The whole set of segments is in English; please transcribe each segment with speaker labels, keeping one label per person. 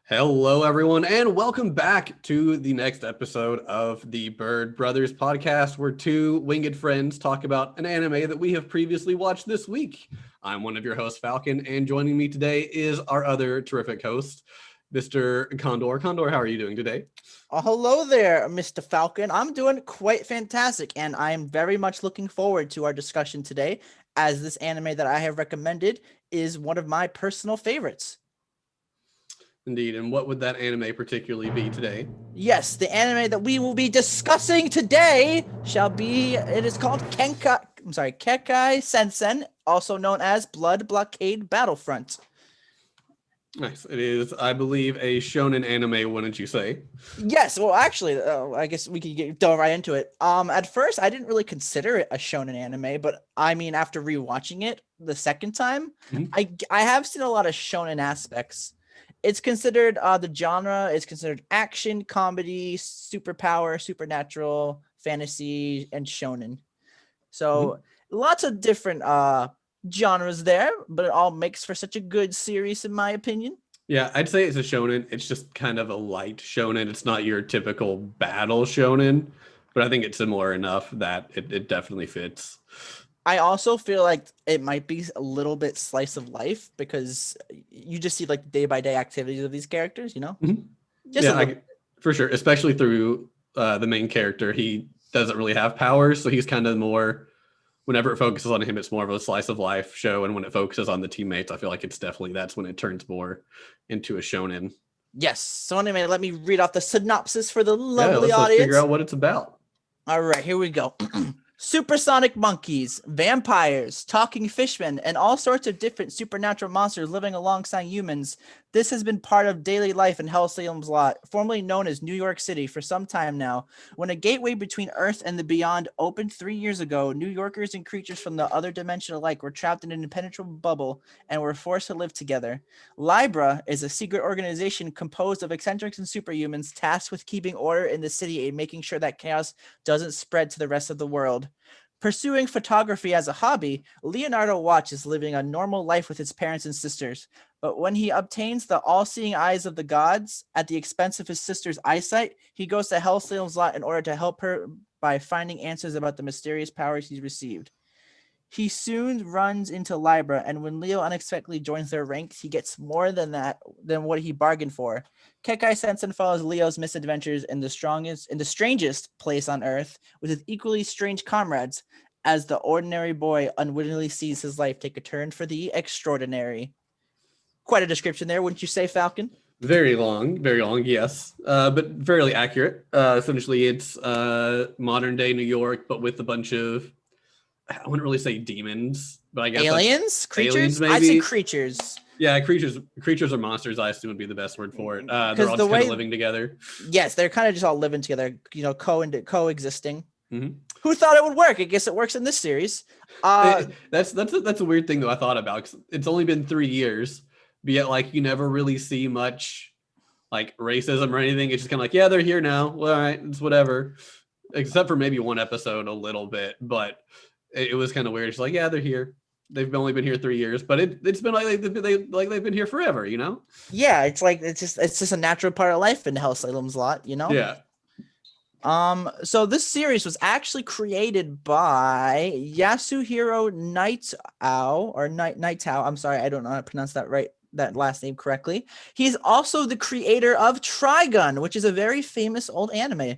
Speaker 1: Hello, everyone, and welcome back to the next episode of the Bird Brothers podcast, where two winged friends talk about an anime that we have previously watched this week. I'm one of your hosts, Falcon, and joining me today is our other terrific host, Mr. Condor. Condor, how are you doing today?
Speaker 2: Hello there, Mr. Falcon. I'm doing quite fantastic, and I am very much looking forward to our discussion today, as this anime that I have recommended is one of my personal favorites.
Speaker 1: Indeed, and what would that anime particularly be today?
Speaker 2: Yes, the anime that we will be discussing today it is called Kekai Sensen, also known as Blood Blockade Battlefront.
Speaker 1: Nice. It is, I believe, a shonen anime, wouldn't you say?
Speaker 2: Yes, well, actually, I guess we could delve right into it. At first, I didn't really consider it a shonen anime, but I mean, after rewatching it the second time, I have seen a lot of shonen aspects. It's considered the genre is considered action, comedy, superpower, supernatural, fantasy, and shonen. So lots of different genres there, but it all makes for such a good series, in my opinion.
Speaker 1: Yeah, I'd say it's a shonen. It's just kind of a light shonen. It's not your typical battle shonen, but I think it's similar enough that it definitely fits.
Speaker 2: I also feel like it might be a little bit slice of life because you just see like day by day activities of these characters, you know?
Speaker 1: For sure. Especially through the main character. He doesn't really have powers, so he's kind of more, whenever it focuses on him, it's more of a slice of life show. And when it focuses on the teammates, I feel like that's when it turns more into a shonen.
Speaker 2: Yes. So anyway, let me read off the synopsis for the lovely audience.
Speaker 1: Let's figure out what it's about.
Speaker 2: All right, here we go. Supersonic monkeys, vampires, talking fishmen, and all sorts of different supernatural monsters living alongside humans. This has been part of daily life in Hell Salem's Lot, formerly known as New York City, for some time now. When a gateway between Earth and the beyond opened 3 years ago, New Yorkers and creatures from the other dimension alike were trapped in an impenetrable bubble and were forced to live together. Libra is a secret organization composed of eccentrics and superhumans tasked with keeping order in the city and making sure that chaos doesn't spread to the rest of the world. Pursuing photography as a hobby, Leonardo Watch is living a normal life with his parents and sisters. But when he obtains the all-seeing eyes of the gods at the expense of his sister's eyesight, he goes to Hell Salem's Lot in order to help her by finding answers about the mysterious powers he's received. He soon runs into Libra, and when Leo unexpectedly joins their ranks, he gets more than what he bargained for. Kekai Sensen follows Leo's misadventures in the strangest place on Earth with his equally strange comrades, as the ordinary boy unwittingly sees his life take a turn for the extraordinary. Quite a description there, wouldn't you say, Falcon?
Speaker 1: Very long, yes, but fairly accurate. Essentially, it's modern day New York, but with a bunch of, I wouldn't really say demons, but I guess
Speaker 2: aliens, creatures.
Speaker 1: Aliens, maybe.
Speaker 2: I'd say creatures.
Speaker 1: Yeah, creatures or monsters, I assume would be the best word for it. They're all just kind of living together.
Speaker 2: Yes, they're kind of just all living together, you know, coexisting.
Speaker 1: Mm-hmm.
Speaker 2: Who thought it would work? I guess it works in this series.
Speaker 1: That's a weird thing though I thought about, 'cause it's only been 3 years, but yet like you never really see much like racism or anything. It's just kind of like, yeah, they're here now. Well, all right, it's whatever. Except for maybe one episode a little bit, but it was kind of weird. It's like, yeah, they're here. They've only been here 3 years, but it's been like they've been here forever, you know?
Speaker 2: Yeah, it's like it's just a natural part of life in Hell Salem's Lot, you know?
Speaker 1: Yeah.
Speaker 2: So this series was actually created by Yasuhiro Nightao. I'm sorry, I don't know how to pronounce that last name correctly. He's also the creator of Trigun, which is a very famous old anime.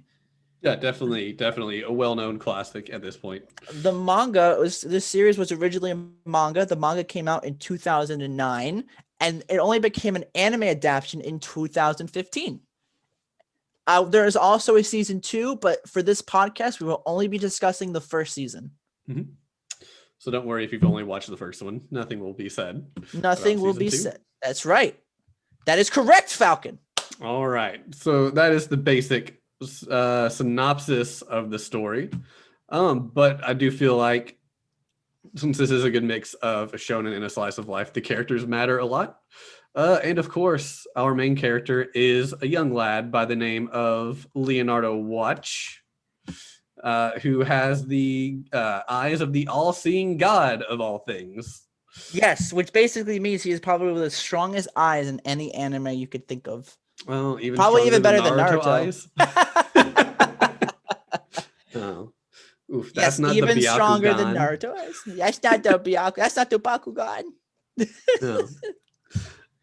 Speaker 1: Yeah, definitely a well-known classic at this point.
Speaker 2: This series was originally a manga. The manga came out in 2009, and it only became an anime adaptation in 2015. There is also a season 2, but for this podcast, we will only be discussing the first season.
Speaker 1: Mm-hmm. So don't worry if you've only watched the first one. Nothing will be said.
Speaker 2: Nothing will be said. That's right. That is correct, Falcon.
Speaker 1: All right. So that is the basic synopsis of the story. But I do feel like, since this is a good mix of a shonen and a slice of life, the characters matter a lot. And of course, our main character is a young lad by the name of Leonardo Watch, who has the eyes of the all-seeing god of all things.
Speaker 2: Yes, which basically means he has probably the strongest eyes in any anime you could think of.
Speaker 1: Well, even
Speaker 2: Probably
Speaker 1: stronger
Speaker 2: even
Speaker 1: than
Speaker 2: better than
Speaker 1: Naruto
Speaker 2: Naruto.
Speaker 1: eyes. Oh, oof, that's
Speaker 2: Yes,
Speaker 1: not the
Speaker 2: even stronger than
Speaker 1: Byakugan.
Speaker 2: Naruto is. That's not the Byakugan. That's not the Bakugan.
Speaker 1: No.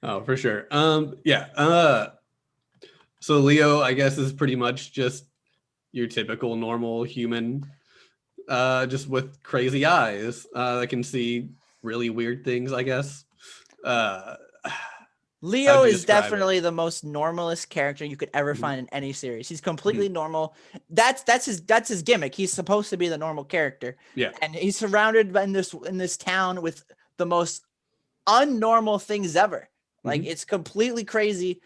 Speaker 1: Oh, for sure. Yeah. So Leo, I guess, is pretty much just your typical normal human, just with crazy eyes that can see really weird things, I guess. Uh,
Speaker 2: Leo
Speaker 1: how'd you
Speaker 2: is
Speaker 1: describe it?
Speaker 2: definitely the most normalist character you could ever
Speaker 1: Mhm,
Speaker 2: find in any series. He's
Speaker 1: mhm.
Speaker 2: completely normal. That's his gimmick. He's supposed to be the normal character,
Speaker 1: Yeah.
Speaker 2: and he's surrounded by in this town with the most unnormal things ever. Like
Speaker 1: Mhm.
Speaker 2: it's completely crazy.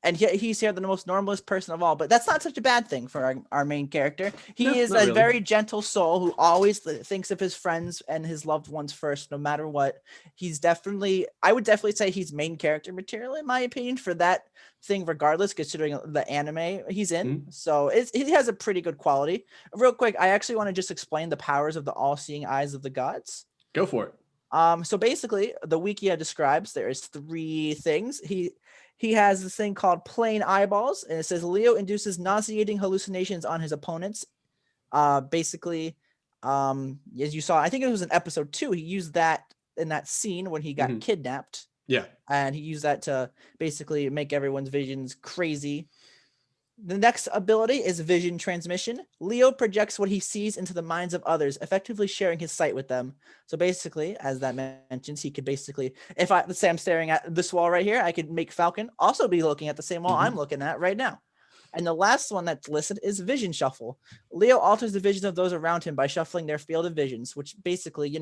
Speaker 2: And yet he's here the most normalist person of all. But that's not such a bad thing for our main character. He
Speaker 1: No,
Speaker 2: is
Speaker 1: not
Speaker 2: a
Speaker 1: really.
Speaker 2: very gentle soul who always thinks of his friends and his loved ones first, no matter what. I would definitely say he's main character material, in my opinion, for that thing, regardless, considering the anime he's in.
Speaker 1: Mhm.
Speaker 2: So he has a pretty good quality. Real quick, I actually want to just explain the powers of the all-seeing eyes of the gods.
Speaker 1: Go for it.
Speaker 2: So basically, the Wikia describes there is three things. He has this thing called plain eyeballs, and it says Leo induces nauseating hallucinations on his opponents. Basically, as you saw, I think it was in episode 2. He used that in that scene when he got
Speaker 1: Mhm.
Speaker 2: kidnapped,
Speaker 1: Yeah.
Speaker 2: and he used that to basically make everyone's visions crazy. The next ability is vision transmission. Leo projects what he sees into the minds of others, effectively sharing his sight with them. So basically, as that mentions, he could basically, let's say I'm staring at this wall right here, I could make Falcon also be looking at the same wall I'm
Speaker 1: Mhm.
Speaker 2: looking at right now. And the last one that's listed is vision shuffle. Leo alters the visions of those around him by shuffling their field of visions, which basically,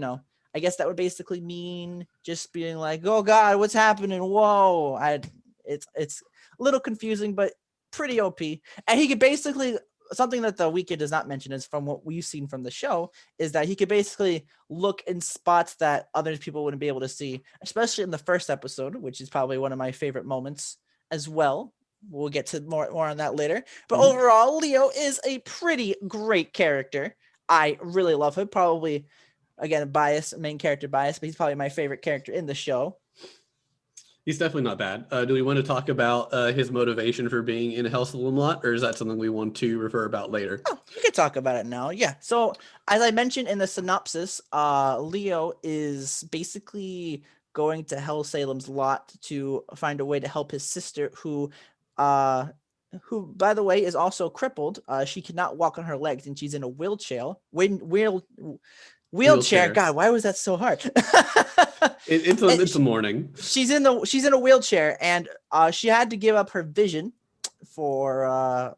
Speaker 2: I guess that would basically mean just being like, "Oh God, what's happening? Whoa!" It's a little confusing, but pretty OP. And he could basically, something that the Wiki does not mention is from what we've seen from the show, is that he could basically look in spots that other people wouldn't be able to see, especially in the first episode, which is probably one of my favorite moments as well. We'll get to more on that later. But
Speaker 1: Mhm.
Speaker 2: overall, Leo is a pretty great character. I really love him. Probably, again, main character bias, but he's probably my favorite character in the show.
Speaker 1: He's definitely not bad. Do we want to talk about his motivation for being in Hell's Lot, or is that something we want to refer about later?
Speaker 2: Oh, we could talk about it now. Yeah. So as I mentioned in the synopsis, Leo is basically going to Hell Salem's lot to find a way to help his sister, uh, who by the way is also crippled. She cannot walk on her legs and she's in a wheelchair.
Speaker 1: Wheelchair.
Speaker 2: God, why was that so hard?
Speaker 1: It's a morning.
Speaker 2: She's in a wheelchair, and she had to give up her vision for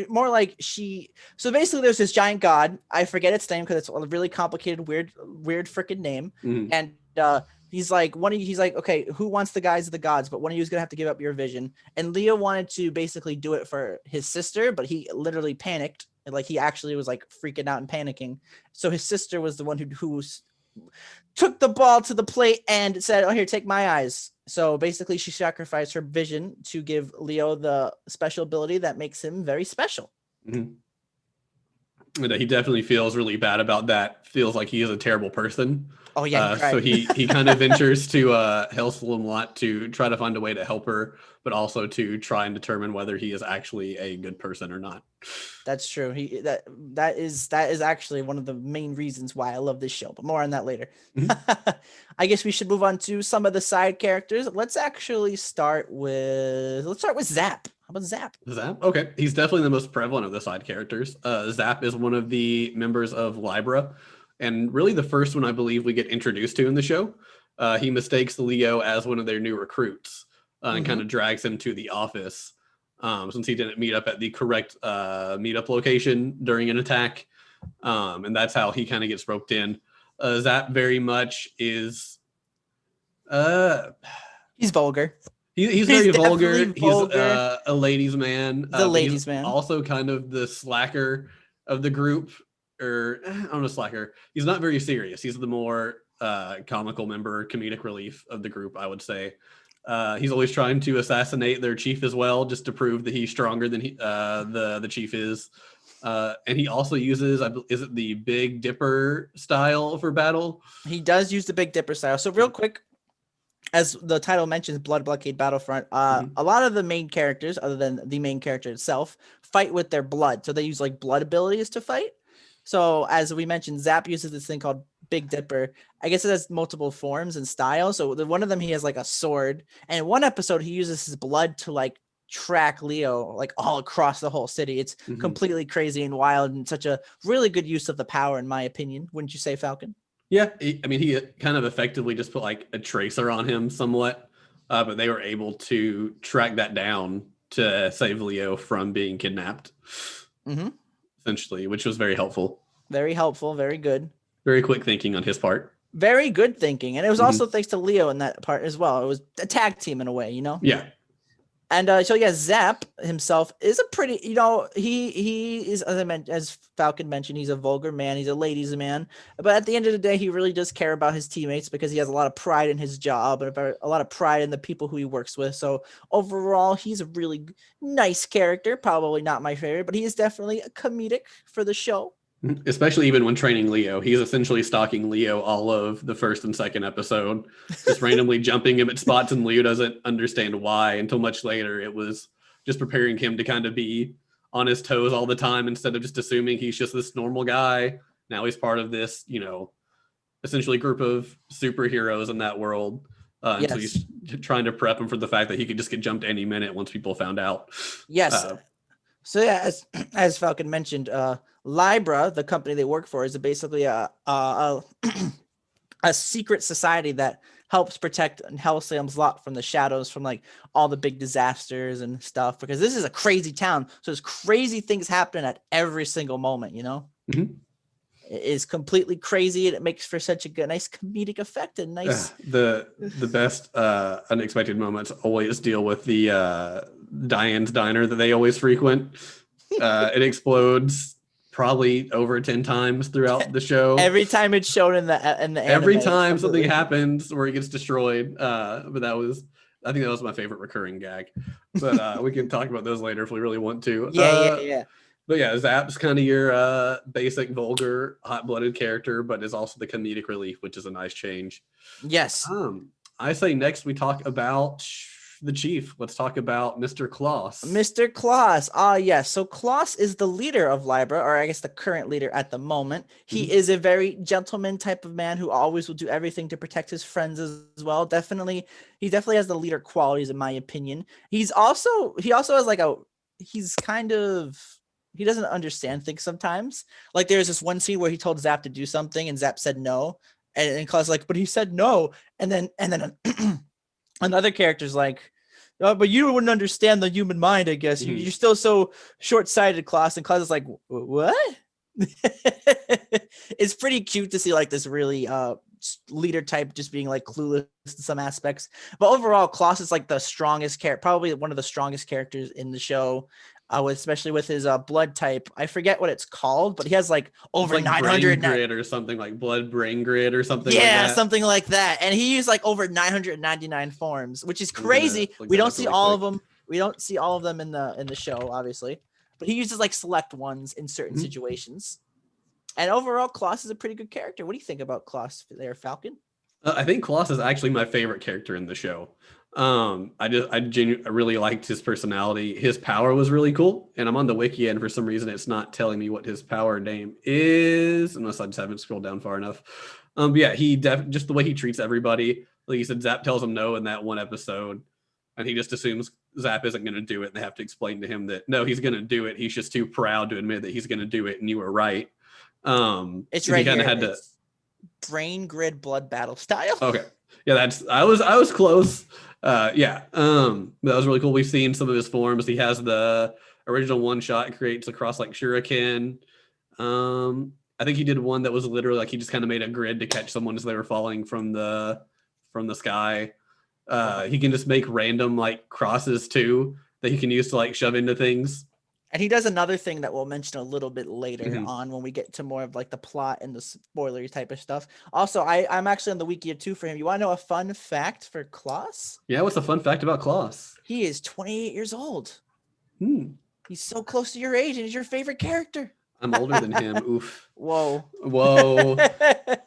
Speaker 2: more like so basically there's this giant god, I forget its name because it's a really complicated weird freaking name.
Speaker 1: Mhm.
Speaker 2: And he's like, okay, who wants the guys of the gods, but one of you is gonna have to give up your vision. And Leo wanted to basically do it for his sister, but he literally panicked, and like he actually was like freaking out and panicking. So his sister was the one who took the ball to the plate and said, "Oh, here, take my eyes." So basically, she sacrificed her vision to give Leo the special ability that makes him very special.
Speaker 1: Mhm. And he definitely feels really bad about that. Feels like he is a terrible person.
Speaker 2: Oh yeah, he
Speaker 1: So
Speaker 2: cried.
Speaker 1: he kind of ventures to Hellslam Lot to try to find a way to help her, but also to try and determine whether he is actually a good person or not.
Speaker 2: That's true. That is actually one of the main reasons why I love this show. But more on that later.
Speaker 1: Mhm.
Speaker 2: I guess we should move on to some of the side characters. Let's start with Zap. How about Zap?
Speaker 1: Zap? Okay. He's definitely the most prevalent of the side characters. Zap is one of the members of Libra, and really the first one I believe we get introduced to in the show. He mistakes Leo as one of their new recruits and kind
Speaker 2: Mm-hmm.
Speaker 1: of drags him to the office since he didn't meet up at the correct meetup location during an attack. And that's how he kind of gets roped in. Zap very much is. Uh,
Speaker 2: He's vulgar.
Speaker 1: he's
Speaker 2: He's
Speaker 1: very
Speaker 2: definitely
Speaker 1: vulgar. He's
Speaker 2: vulgar.
Speaker 1: a ladies' man,
Speaker 2: The
Speaker 1: but he's
Speaker 2: ladies' man.
Speaker 1: also kind of the slacker of the group. Or I don't know, slacker. He's not very serious. He's the more comical member, comedic relief of the group, I would say. He's always trying to assassinate their chief as well, just to prove that he's stronger than the chief is. And he also uses, is it the Big Dipper style for battle?
Speaker 2: He does use the Big Dipper style. So real quick, as the title mentions, Blood Blockade Battlefront, a lot of the main characters, other than the main character itself, fight with their blood. So they use like blood abilities to fight. So as we mentioned, Zap uses this thing called Big Dipper. I guess it has multiple forms and styles. So one of them, he has like a sword. And in one episode, he uses his blood to like track Leo like all across the whole city. It's completely crazy and wild and such a really good use of the power, in my opinion. Wouldn't you say, Falcon?
Speaker 1: Yeah, I mean, he kind of effectively just put like a tracer on him somewhat, but they were able to track that down to save Leo from being kidnapped, essentially, which was very helpful.
Speaker 2: Very helpful, very good.
Speaker 1: Very quick thinking on his part.
Speaker 2: Very good thinking. And it was also thanks to Leo in that part as well. It was a tag team in a way, you know?
Speaker 1: Yeah.
Speaker 2: And so yeah, Zap himself is a pretty, he is, as I mentioned, as Falcon mentioned, he's a vulgar man, he's a ladies' man, but at the end of the day, he really does care about his teammates because he has a lot of pride in his job and a lot of pride in the people who he works with. So overall, he's a really nice character. Probably not my favorite, but he is definitely a comedic for the show.
Speaker 1: Especially even when training Leo, he's essentially stalking Leo all of the first and second episode, just randomly jumping him at spots, and Leo doesn't understand why until much later. It was just preparing him to kind of be on his toes all the time instead of just assuming he's just this normal guy. Now he's part of this, essentially group of superheroes in that world. And so he's trying to prep him for the fact that he could just get jumped any minute once people found out.
Speaker 2: Yes. So yeah, as Falcon mentioned, Libra, the company they work for, is basically a secret society that helps protect Halcyon's lot from the shadows, from like all the big disasters and stuff. Because this is a crazy town, so there's crazy things happening at every single moment. It is completely crazy, and it makes for such a good, nice comedic effect and nice.
Speaker 1: The best unexpected moments always deal with the Diane's diner that they always frequent. It explodes probably over 10 times throughout the show.
Speaker 2: Every time it's shown in the anime,
Speaker 1: every time something happens where it gets destroyed. But I think that was my favorite recurring gag. But we can talk about those later if we really want to.
Speaker 2: Yeah.
Speaker 1: But yeah, Zap's kind of your basic, vulgar, hot-blooded character, but is also the comedic relief, which is a nice change.
Speaker 2: Yes.
Speaker 1: I say next we talk about the chief. Let's talk about Mr. Kloss.
Speaker 2: Mr. Kloss. Yes. So Kloss is the leader of Libra, or I guess the current leader at the moment. He is a very gentleman type of man who always will do everything to protect his friends as well. He definitely has the leader qualities, in my opinion. He also has he doesn't understand things sometimes. Like there's this one scene where he told Zap to do something and Zap said no. And Kloss like, but he said no. And then another character's like, oh, but you wouldn't understand the human mind, I guess. You're still so short-sighted, Kloss. And Kloss is like, what? It's pretty cute to see like this really leader type just being like clueless in some aspects. But overall, Kloss is like the strongest character, probably one of the strongest characters in the show. Especially with his blood type. I forget what it's called, but he has like over
Speaker 1: like
Speaker 2: 900
Speaker 1: grid or something, like blood brain grid or something.
Speaker 2: Yeah,
Speaker 1: like that.
Speaker 2: Something like that. And he used like over 999 forms, which is crazy. We don't see all of them. We don't see all of them in the show, obviously, but he uses like select ones in certain situations. And overall, Kloss is a pretty good character. What do you think about Kloss there, Falcon?
Speaker 1: I think Kloss is actually my favorite character in the show. I really liked his personality. His power was really cool, and I'm on the wiki, and for some reason it's not telling me what his power name is, unless I just haven't scrolled down far enough. But yeah, just the way he treats everybody. Like you said, Zap tells him no in that one episode, and he just assumes Zap isn't going to do it, and they have to explain to him that no, he's going to do it. He's just too proud to admit that he's going to do it, and you were right.
Speaker 2: It's right here. Brain grid blood battle style.
Speaker 1: Okay. Yeah, I was close. That was really cool. We've seen some of his forms. He has the original one shot creates across like shuriken. I think he did one that was literally like he just kind of made a grid to catch someone as they were falling from the sky. He can just make random like crosses too that he can use to like shove into things.
Speaker 2: And he does another thing that we'll mention a little bit later on when we get to more of like the plot and the spoilery type of stuff. Also, I'm actually on the wiki too for him. You want to know a fun fact for Kloss?
Speaker 1: Yeah, what's a fun fact about Kloss?
Speaker 2: He is 28 years old. He's so close to your age, and he's your favorite character.
Speaker 1: I'm older than him. Oof.
Speaker 2: Whoa.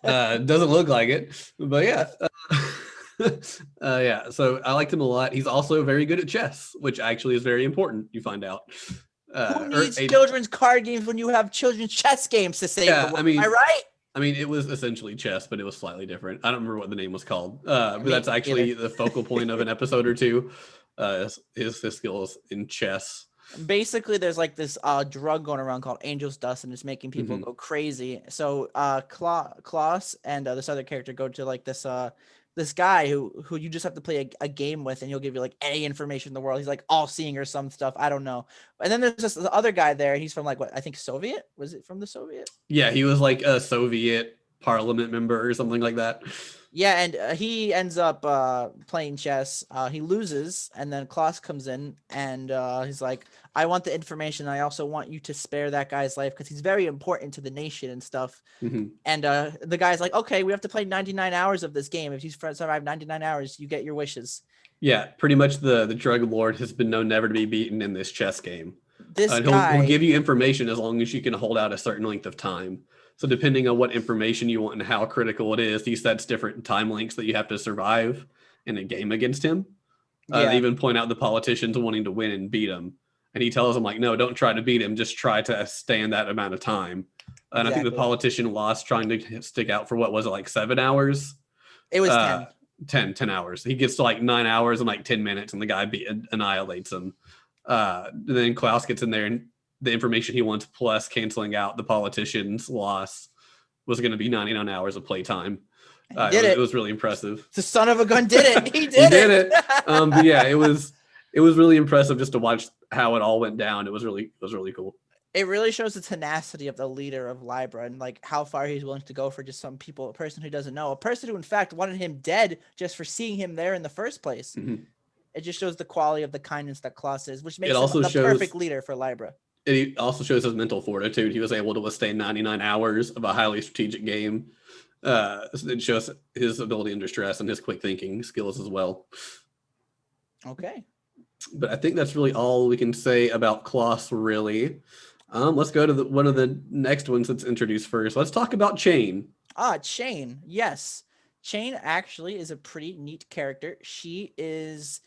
Speaker 1: Doesn't look like it, but yeah. Yeah, so I liked him a lot. He's also very good at chess, which actually is very important, you find out.
Speaker 2: Who needs children's card games when you have children's chess games to save the world? Am I right?
Speaker 1: I mean, it was essentially chess, but it was slightly different. I don't remember what the name was called, but that's actually the focal point of an episode or two. His skills in chess.
Speaker 2: Basically, there's like this drug going around called Angel's Dust, and it's making people go crazy. So Klaus and this other character go to like this guy who you just have to play a game with, and he'll give you like any information in the world. He's like all seeing or some stuff. I don't know. And then there's just the other guy there, and he's from like what I think Soviet. Was it from the Soviet?
Speaker 1: Yeah, he was like a Soviet parliament member or something like that.
Speaker 2: Yeah, and he ends up playing chess. He loses, and then Klaus comes in, and he's like, I want the information. I also want you to spare that guy's life because he's very important to the nation and stuff. And the guy's like, okay, we have to play 99 hours of this game. If you survive 99 hours, you get your wishes.
Speaker 1: Yeah, pretty much the drug lord has been known never to be beaten in this chess game.
Speaker 2: This guy...
Speaker 1: He'll give you information as long as you can hold out a certain length of time. So depending on what information you want and how critical it is, he sets different time lengths that you have to survive in a game against him. They even point out the politicians wanting to win and beat him. And he tells them like, no, don't try to beat him. Just try to stay in that amount of time. And I think the politician lost trying to stick out for what was it, like 7 hours?
Speaker 2: It was
Speaker 1: 10 hours. He gets to like 9 hours and like 10 minutes and the guy annihilates him. Then Klaus gets in there and the information he wants plus canceling out the politician's loss was going to be 99 hours of playtime. It was really impressive.
Speaker 2: The son of a gun did it. He did it.
Speaker 1: But yeah, it was really impressive just to watch how it all went down. It was really cool.
Speaker 2: It really shows the tenacity of the leader of Libra and like how far he's willing to go for just some people, a person who doesn't know, a person who in fact wanted him dead just for seeing him there in the first place. It just shows the quality of the kindness that Klaus is, which makes him the perfect leader for Libra.
Speaker 1: It also shows his mental fortitude. He was able to withstand 99 hours of a highly strategic game. It shows his ability under stress and his quick thinking skills as well.
Speaker 2: Okay.
Speaker 1: But I think that's really all we can say about Klaus, really. Let's go to one of the next ones that's introduced first. Let's talk about Chain.
Speaker 2: Chain. Yes. Chain actually is a pretty neat character. She is,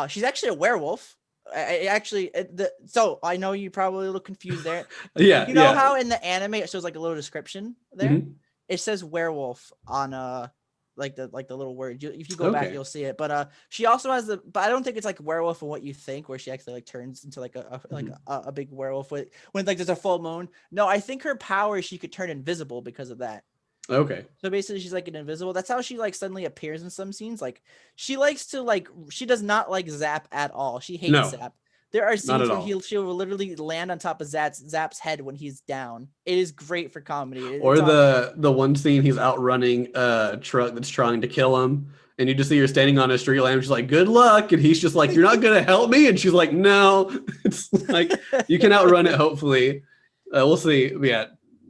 Speaker 2: she's actually a werewolf. So I know you probably look confused there.
Speaker 1: Yeah.
Speaker 2: You know how in the anime it shows like a little description there? It says werewolf on like the little word. If you go back, you'll see it. But she also has but I don't think it's like werewolf and what you think, where she actually like turns into like a big werewolf when like there's a full moon. No, I think her power is she could turn invisible because of that.
Speaker 1: Okay.
Speaker 2: So basically she's like an invisible. That's how she like suddenly appears in some scenes. Like she likes to she does not like Zap at all. She hates Zap. There are scenes where she will literally land on top of Zap's head when he's down. It is great for comedy.
Speaker 1: Or the one scene he's outrunning a truck that's trying to kill him, and you just see her standing on a street lamp. She's like, "Good luck," and he's just like, "You're not gonna help me," and she's like, "No." It's like you can outrun it. Hopefully, we'll see. But yeah,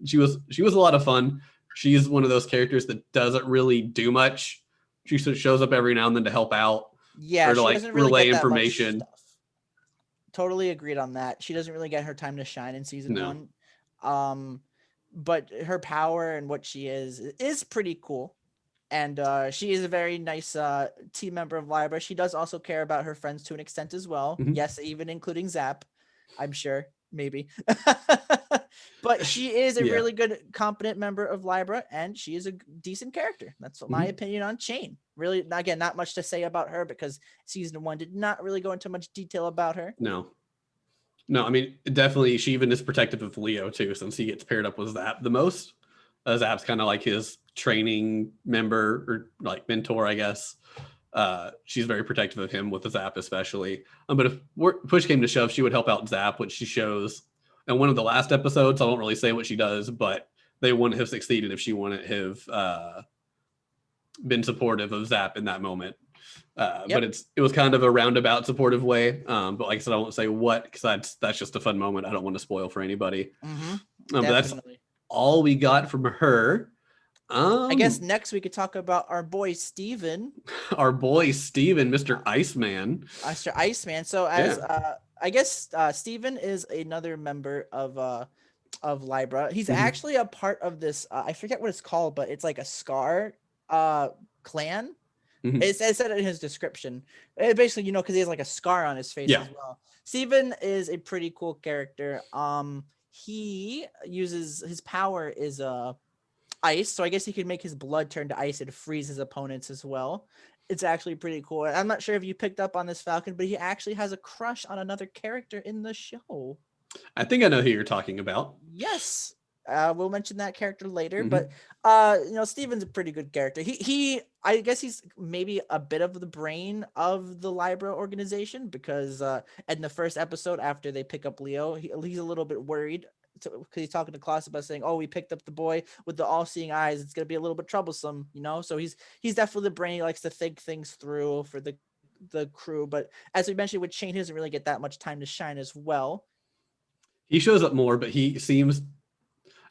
Speaker 1: she was a lot of fun. She's one of those characters that doesn't really do much. She sort of shows up every now and then to help out.
Speaker 2: Yeah,
Speaker 1: or to like
Speaker 2: really
Speaker 1: relay information.
Speaker 2: Totally agreed on that. She doesn't really get her time to shine in season 1. But her power and what she is pretty cool. And she is a very nice team member of Libra. She does also care about her friends to an extent as well. Yes, even including Zap, I'm sure, maybe. But she is a really good, competent member of Libra, and she is a decent character. That's my opinion on Chain. Really, again, not much to say about her because season 1 did not really go into much detail about her.
Speaker 1: No, I mean, definitely she even is protective of Leo too, since he gets paired up with Zap the most. Zap's kind of like his training member or like mentor, I guess. She's very protective of him with the Zap especially. But if push came to shove, she would help out Zap, which she shows in one of the last episodes. I won't really say what she does, but they wouldn't have succeeded if she wouldn't have been supportive of Zap in that moment. But it was kind of a roundabout supportive way. But like I said, I won't say what, because that's just a fun moment. I don't want to spoil for anybody. But that's all we got from her.
Speaker 2: I guess next we could talk about our boy Steven.
Speaker 1: Our boy Steven, Mr. Iceman.
Speaker 2: Mr. Iceman. So as I guess Steven is another member of Libra. He's actually a part of this I forget what it's called, but it's like a Scar clan. It said in his description. It basically, you know, because he has like a scar on his face as well. Steven is a pretty cool character. He uses his power is ice, so I guess he could make his blood turn to ice and freeze his opponents as well. It's actually pretty cool. I'm not sure if you picked up on this, Falcon, but he actually has a crush on another character in the show.
Speaker 1: I think I know who you're talking about.
Speaker 2: Yes. We'll mention that character later, but you know, Steven's a pretty good character. He I guess he's maybe a bit of the brain of the Libra organization, because in the first episode after they pick up Leo, he's a little bit worried because he's talking to Klaus about saying, "Oh, we picked up the boy with the all-seeing eyes. It's gonna be a little bit troublesome," you know. So he's definitely the brain. He likes to think things through for the crew. But as we mentioned with Shane, he doesn't really get that much time to shine as well.
Speaker 1: He shows up more, but he seems.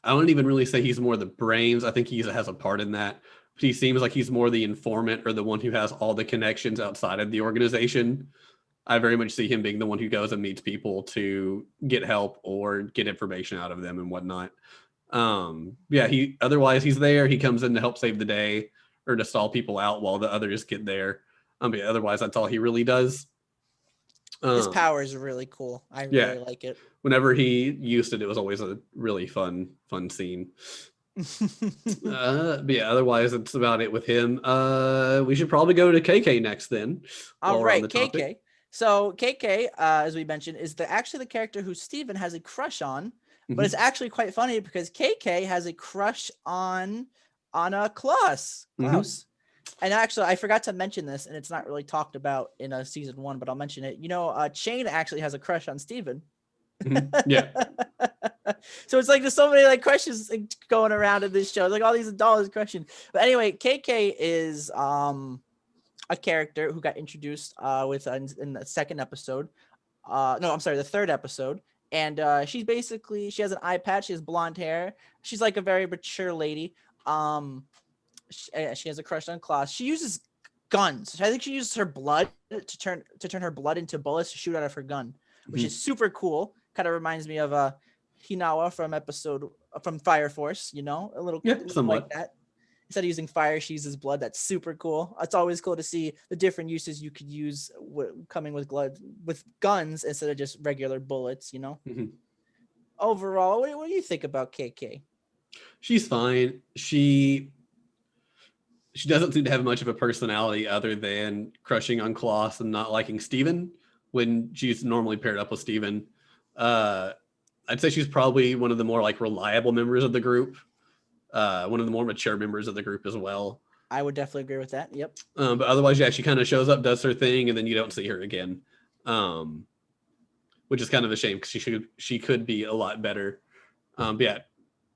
Speaker 1: I don't even really say he's more the brains. I think he has a part in that. But he seems like he's more the informant or the one who has all the connections outside of the organization. I very much see him being the one who goes and meets people to get help or get information out of them and whatnot. Otherwise he's there. He comes in to help save the day or to stall people out while the others get there. Otherwise that's all he really does.
Speaker 2: His power is really cool. I really like it.
Speaker 1: Whenever he used it, it was always a really fun scene. Otherwise it's about it with him. We should probably go to KK next then.
Speaker 2: All right, KK. So KK, as we mentioned, is actually the character who Steven has a crush on, but it's actually quite funny because KK has a crush on Klaus. And actually, I forgot to mention this, and it's not really talked about in season 1, but I'll mention it. You know, Shane actually has a crush on Steven.
Speaker 1: Yeah.
Speaker 2: So it's like there's so many like questions going around in this show, like all these adult questions. But anyway, KK is a character who got introduced in the second episode. The third episode. And she has an eye patch. She has blonde hair. She's like a very mature lady. She has a crush on Klaus. She uses guns. I think she uses her blood to turn her blood into bullets to shoot out of her gun, which is super cool. Kind of reminds me of Hinawa from Fire Force, you know, a little
Speaker 1: somewhat
Speaker 2: like that. Instead of using fire, she uses blood. That's super cool. It's always cool to see the different uses you could use coming with guns instead of just regular bullets, you know. Overall, what do you think about KK?
Speaker 1: She's fine. She doesn't seem to have much of a personality other than crushing on Klaus and not liking Steven when she's normally paired up with Steven. I'd say she's probably one of the more like reliable members of the group. One of the more mature members of the group as well.
Speaker 2: I would definitely agree with that. Yep.
Speaker 1: But otherwise, she kind of shows up, does her thing, and then you don't see her again. Which is kind of a shame because she could be a lot better.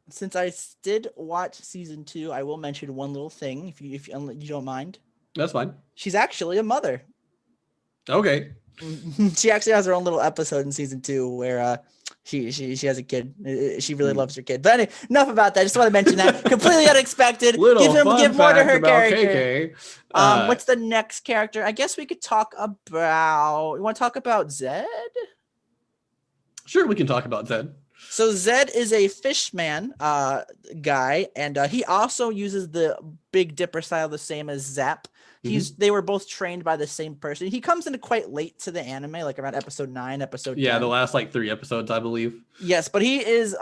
Speaker 2: Since I did watch season 2, I will mention one little thing if you don't mind.
Speaker 1: That's fine.
Speaker 2: She's actually a mother.
Speaker 1: Okay.
Speaker 2: She actually has her own little episode in season 2 where she has a kid. She really loves her kid. But anyway, enough about that. I just want to mention that. Completely unexpected. Give more to her character. KK. What's the next character? I guess we could talk about. You want to talk about Zed?
Speaker 1: Sure, we can talk about Zed.
Speaker 2: So Zed is a fishman guy, and he also uses the Big Dipper style the same as Zap. They were both trained by the same person. He comes in quite late to the anime, like around episode 9, episode 10.
Speaker 1: The last like 3 episodes, I believe.
Speaker 2: Yes, but he is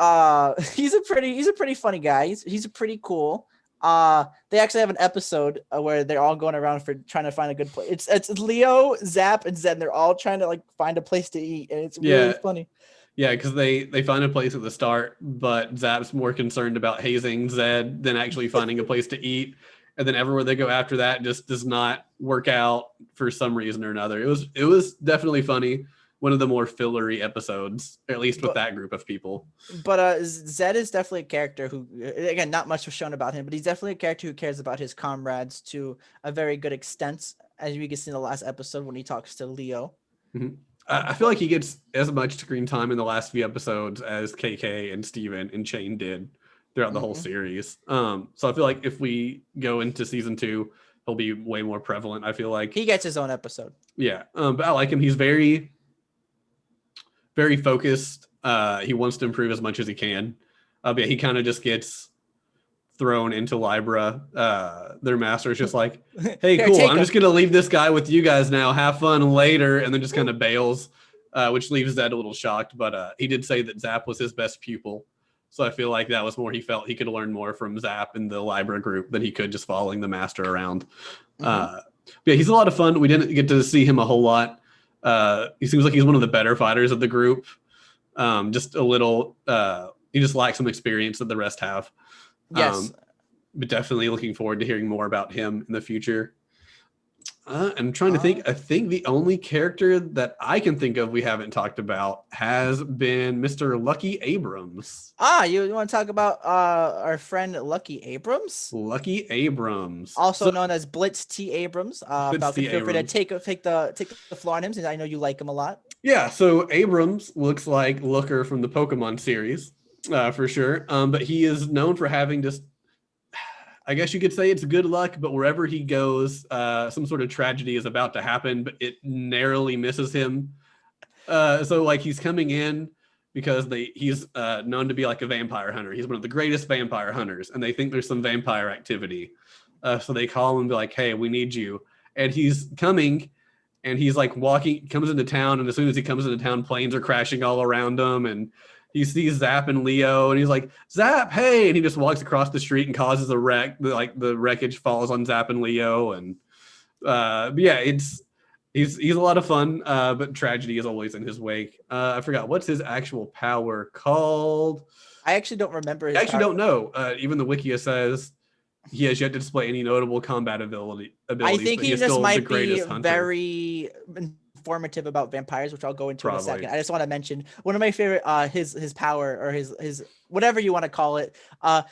Speaker 2: he's a pretty funny guy. He's pretty cool. They actually have an episode where they're all going around for trying to find a good place. It's Leo, Zap, and Zed. And they're all trying to like find a place to eat, and it's really funny.
Speaker 1: Yeah, because they find a place at the start, but Zap's more concerned about hazing Zed than actually finding a place to eat. And then everywhere they go after that just does not work out for some reason or another. It was definitely funny. One of the more fillery episodes, at least with that group of people. But
Speaker 2: Zed is definitely a character who, again, not much was shown about him, but he's definitely a character who cares about his comrades to a very good extent, as we can see in the last episode when he talks to Leo.
Speaker 1: I feel like he gets as much screen time in the last few episodes as KK and Steven and Shane did. throughout the whole series. So I feel like if we go into season 2, he'll be way more prevalent. I feel like
Speaker 2: he gets his own episode.
Speaker 1: Yeah, but I like him. He's very, very focused. He wants to improve as much as he can. But yeah, he kind of just gets thrown into Libra. Their master is just like, hey,
Speaker 2: Here,
Speaker 1: cool,
Speaker 2: take
Speaker 1: I'm
Speaker 2: him.
Speaker 1: just going to leave this guy with you guys now. Have fun later. And then just kind of bails, which leaves Zed a little shocked. But he did say that Zap was his best pupil. So I feel like that was more, he felt he could learn more from Zap in the Libra group than he could just following the master around. Yeah, he's a lot of fun. We didn't get to see him a whole lot. He seems like he's one of the better fighters of the group. Just a little, he just lacks some experience that the rest have.
Speaker 2: Yes.
Speaker 1: But definitely looking forward to hearing more about him in the future. I'm trying to think. I think the only character that I can think of we haven't talked about has been Mr. Lucky Abrams.
Speaker 2: You want to talk about our friend Lucky Abrams?
Speaker 1: Lucky Abrams,
Speaker 2: also known as Blitz T. Abrams.
Speaker 1: Blitz
Speaker 2: Falcon,
Speaker 1: T.
Speaker 2: feel free to
Speaker 1: Abrams.
Speaker 2: take the floor on him, since I know you like him a lot.
Speaker 1: Yeah, so Abrams looks like Looker from the Pokemon series, for sure. But he is known for having just, I guess you could say it's good luck, but wherever he goes, some sort of tragedy is about to happen, but it narrowly misses him. So like he's coming in because he's known to be like a vampire hunter. He's one of the greatest vampire hunters, and they think there's some vampire activity. So they call him and be like, hey, we need you. And he's coming, and he's like comes into town, and as soon as he comes into town, planes are crashing all around him, and he sees Zap and Leo, and he's like, Zap, hey! And he just walks across the street and causes a wreck. The wreckage falls on Zap and Leo, and but yeah, he's a lot of fun, but tragedy is always in his wake. I forgot what's his actual power called.
Speaker 2: I actually don't remember.
Speaker 1: I actually don't know. Even the Wikia says he has yet to display any notable combat abilities.
Speaker 2: I think he just might be
Speaker 1: hunter.
Speaker 2: Very informative about vampires, which I'll go into in a second. I just want to mention one of my favorite his power, or his whatever you want to call it.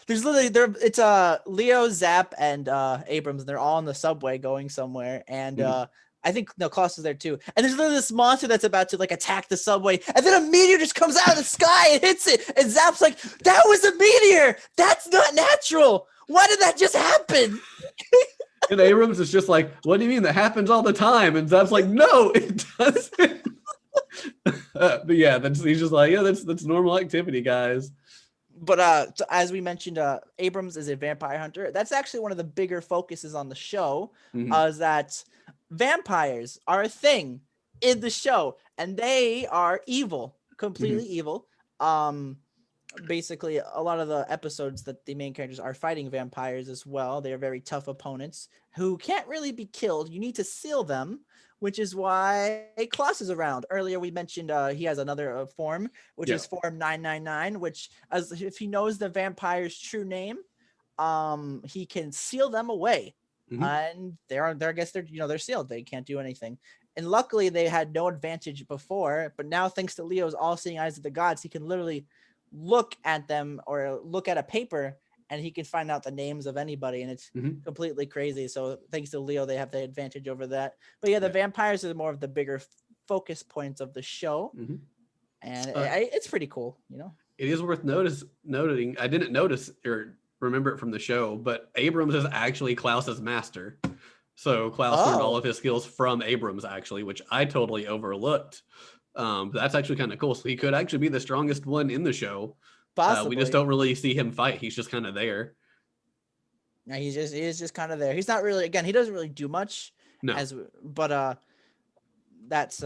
Speaker 2: There's literally it's Leo, Zap, and Abrams, and they're all on the subway going somewhere, and I think Klaus is there too. And there's literally this monster that's about to like attack the subway, and then a meteor just comes out of the sky and hits it, and Zap's like, that was a meteor, that's not natural, why did that just happen?
Speaker 1: And Abrams is just like, what do you mean? That happens all the time. And Zap's like, no, it doesn't. But yeah, he's just like, yeah, that's normal activity, guys.
Speaker 2: But so as we mentioned, Abrams is a vampire hunter. That's actually one of the bigger focuses on the show, is that vampires are a thing in the show, and they are evil, completely evil. Basically, a lot of the episodes that the main characters are fighting vampires as well. They are very tough opponents who can't really be killed. You need to seal them, which is why Klaus is around. Earlier, we mentioned he has another form, which is Form 999, which, as if he knows the vampire's true name, he can seal them away. And I guess they're sealed. They can't do anything. And luckily, they had no advantage before. But now, thanks to Leo's all-seeing eyes of the gods, he can literally look at them or look at a paper, and he can find out the names of anybody, and it's completely crazy. So thanks to Leo, they have the advantage over that. But yeah, the vampires are more of the bigger focus points of the show, and it's pretty cool, you know.
Speaker 1: It is worth noting. I didn't notice or remember it from the show, but Abrams is actually Klaus's master. So Klaus learned all of his skills from Abrams, actually, which I totally overlooked. That's actually kind of cool. So he could actually be the strongest one in the show.
Speaker 2: Possibly.
Speaker 1: We just don't really see him fight. He's just kind of there.
Speaker 2: Yeah, he is just kind of there. He's not really, again, he doesn't really do much.
Speaker 1: No.
Speaker 2: That's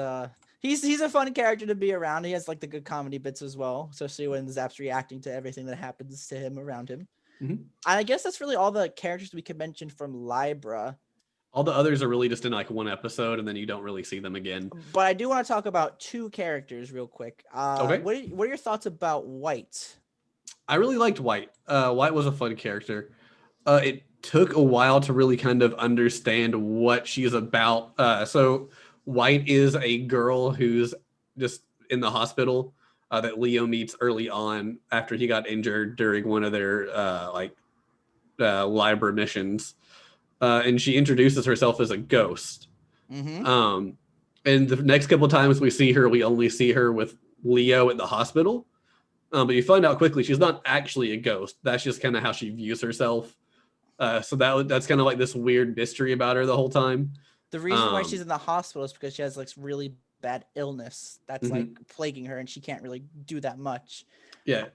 Speaker 2: he's a fun character to be around. He has like the good comedy bits as well, especially when Zap's reacting to everything that happens to him around him. And I guess that's really all the characters we could mention from Libra.
Speaker 1: All the others are really just in like one episode, and then you don't really see them again.
Speaker 2: But I do want to talk about two characters real quick.
Speaker 1: Okay.
Speaker 2: What are your thoughts about White?
Speaker 1: I really liked White. White was a fun character. It took a while to really kind of understand what she's about. So White is a girl who's just in the hospital that Leo meets early on after he got injured during one of their Libra missions. And she introduces herself as a ghost. And the next couple of times we see her, we only see her with Leo at the hospital. But you find out quickly she's not actually a ghost. That's just kind of how she views herself. So that's kind of like this weird mystery about her the whole time.
Speaker 2: The reason why she's in the hospital is because she has like really bad illness that's like plaguing her, and she can't really do that much.
Speaker 1: Yeah.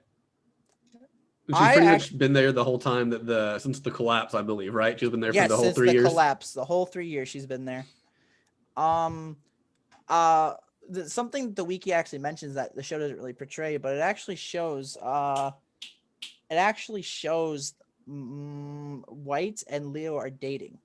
Speaker 1: She's pretty much been there the whole time since the collapse, I believe, right? She's been there for the whole 3 years.
Speaker 2: Since the collapse, the whole 3 years she's been there. Something the wiki actually mentions that the show doesn't really portray, but it actually shows White and Leo are dating.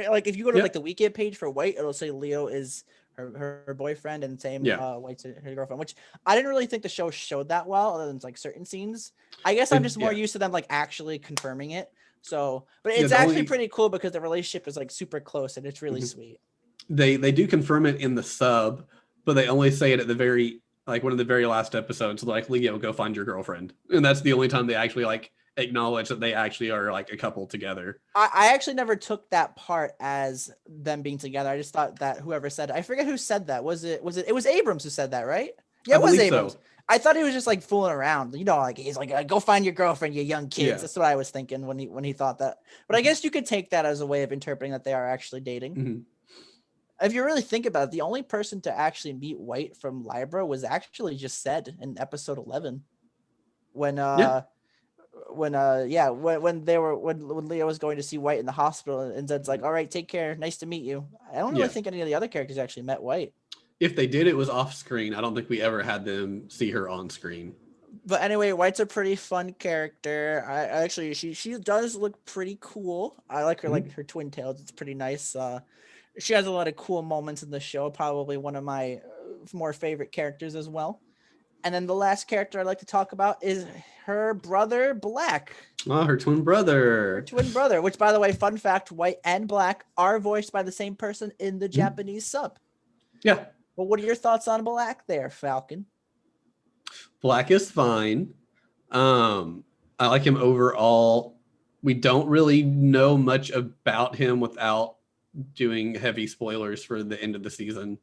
Speaker 2: Like if you go to like the wiki page for White, it'll say Leo is her boyfriend, and same White's her girlfriend, which I didn't really think the show showed that well, other than like certain scenes. I guess I'm just more used to them like actually confirming it. So, but it's actually pretty cool because the relationship is like super close and it's really sweet.
Speaker 1: They do confirm it in the sub, but they only say it at the very one of the very last episodes, like, Leo, go find your girlfriend, and that's the only time they actually like acknowledge that they actually are like a couple together.
Speaker 2: I actually never took that part as them being together. I just thought that whoever said it, I forget who said that. It was Abrams who said that, right? Yeah, it was Abrams. So. I thought he was just like fooling around, like he's like, go find your girlfriend, you young kids. That's what I was thinking when he thought that. But I guess you could take that as a way of interpreting that they are actually dating. If you really think about it, the only person to actually meet White from Libra was actually just said in episode 11 when Leo was going to see White in the hospital, and Zed's like, all right, take care, nice to meet you. I don't really think any of the other characters actually met White.
Speaker 1: If they did, it was off screen. I don't think we ever had them see her on screen.
Speaker 2: But anyway, White's a pretty fun character. I actually, she does look pretty cool. I like her, like her twin tails. It's pretty nice. She has a lot of cool moments in the show. Probably one of my more favorite characters as well. And then the last character I'd like to talk about is her brother, Black.
Speaker 1: Oh, her twin brother.
Speaker 2: Her twin brother, which, by the way, fun fact, White and Black are voiced by the same person in the Japanese sub.
Speaker 1: Yeah.
Speaker 2: Well, what are your thoughts on Black there, Falcon?
Speaker 1: Black is fine. I like him overall. We don't really know much about him without doing heavy spoilers for the end of the season.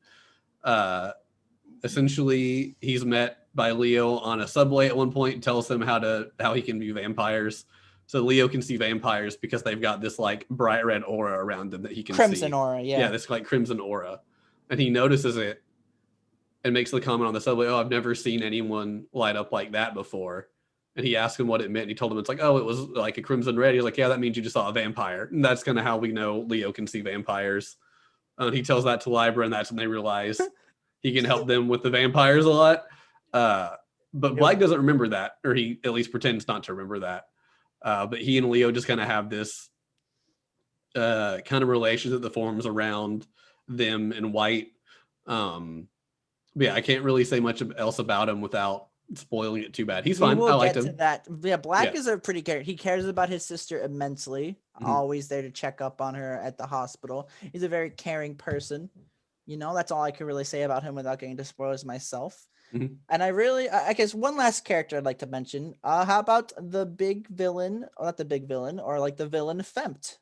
Speaker 1: Essentially, he's met by Leo on a subway at one point and tells him how he can view vampires. So Leo can see vampires because they've got this like bright red aura around them that he can see.
Speaker 2: Crimson aura, yeah.
Speaker 1: Yeah, this like crimson aura. And he notices it and makes the comment on the subway, oh, I've never seen anyone light up like that before. And he asked him what it meant. And he told him it's like, oh, it was like a crimson red. He's like, yeah, that means you just saw a vampire. And that's kind of how we know Leo can see vampires. And he tells that to Libra, and that's when they realize he can help them with the vampires a lot. But Black doesn't remember that, or he at least pretends not to remember that. But he and Leo just kind of have this kind of relationship that forms around them and White. But yeah, I can't really say much else about him without spoiling it too bad. He's fine. I liked him. To
Speaker 2: that. Yeah, Black is a pretty character. He cares about his sister immensely. Always there to check up on her at the hospital. He's a very caring person. That's all I can really say about him without getting to spoilers myself. And I guess one last character I'd like to mention. How about the big villain, or not the big villain, or like the villain Fempt?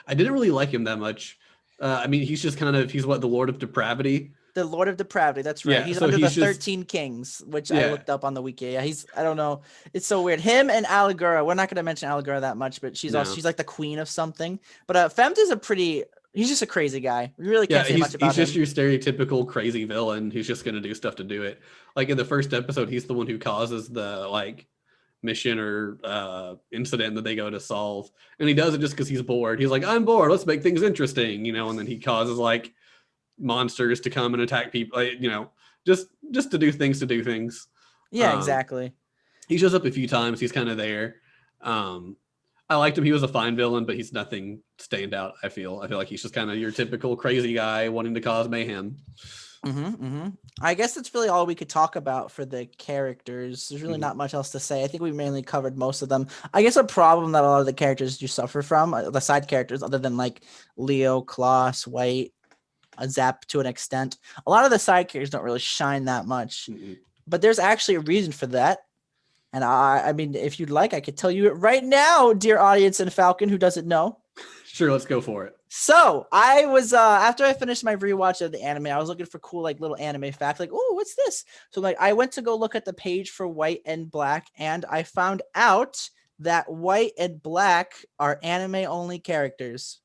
Speaker 1: I didn't really like him that much. I mean, he's just he's what, the Lord of Depravity? The
Speaker 2: Lord of Depravity, that's right. He's under the 13 Kings, which I looked up on the wiki. Yeah, I don't know. It's so weird. Him and Aligura, we're not going to mention Aligura that much, but she's like the queen of something. But Fempt is he's just a crazy guy. We really can't say much about him.
Speaker 1: He's just your stereotypical crazy villain who's just going to do stuff to do it. Like in the first episode, he's the one who causes the mission or incident that they go to solve. And he does it just because he's bored. He's like, I'm bored. Let's make things interesting, and then he causes monsters to come and attack people, just to do things.
Speaker 2: Yeah, exactly.
Speaker 1: He shows up a few times. He's kind of there. I liked him. He was a fine villain, but he's nothing standout. I feel like he's just kind of your typical crazy guy wanting to cause mayhem.
Speaker 2: I guess that's really all we could talk about for the characters. There's really not much else to say. I think we mainly covered most of them. I guess a problem that a lot of the characters do suffer from, the side characters, other than like Leo, Klaus, White, Zap to an extent, a lot of the side characters don't really shine that much. But there's actually a reason for that. And I mean, if you'd like, I could tell you it right now, dear audience and Falcon, who doesn't know.
Speaker 1: Sure, let's go for it.
Speaker 2: So I was after I finished my rewatch of the anime, I was looking for cool like little anime facts, like, oh, what's this? So like I went to go look at the page for White and Black, and I found out that White and Black are anime only characters.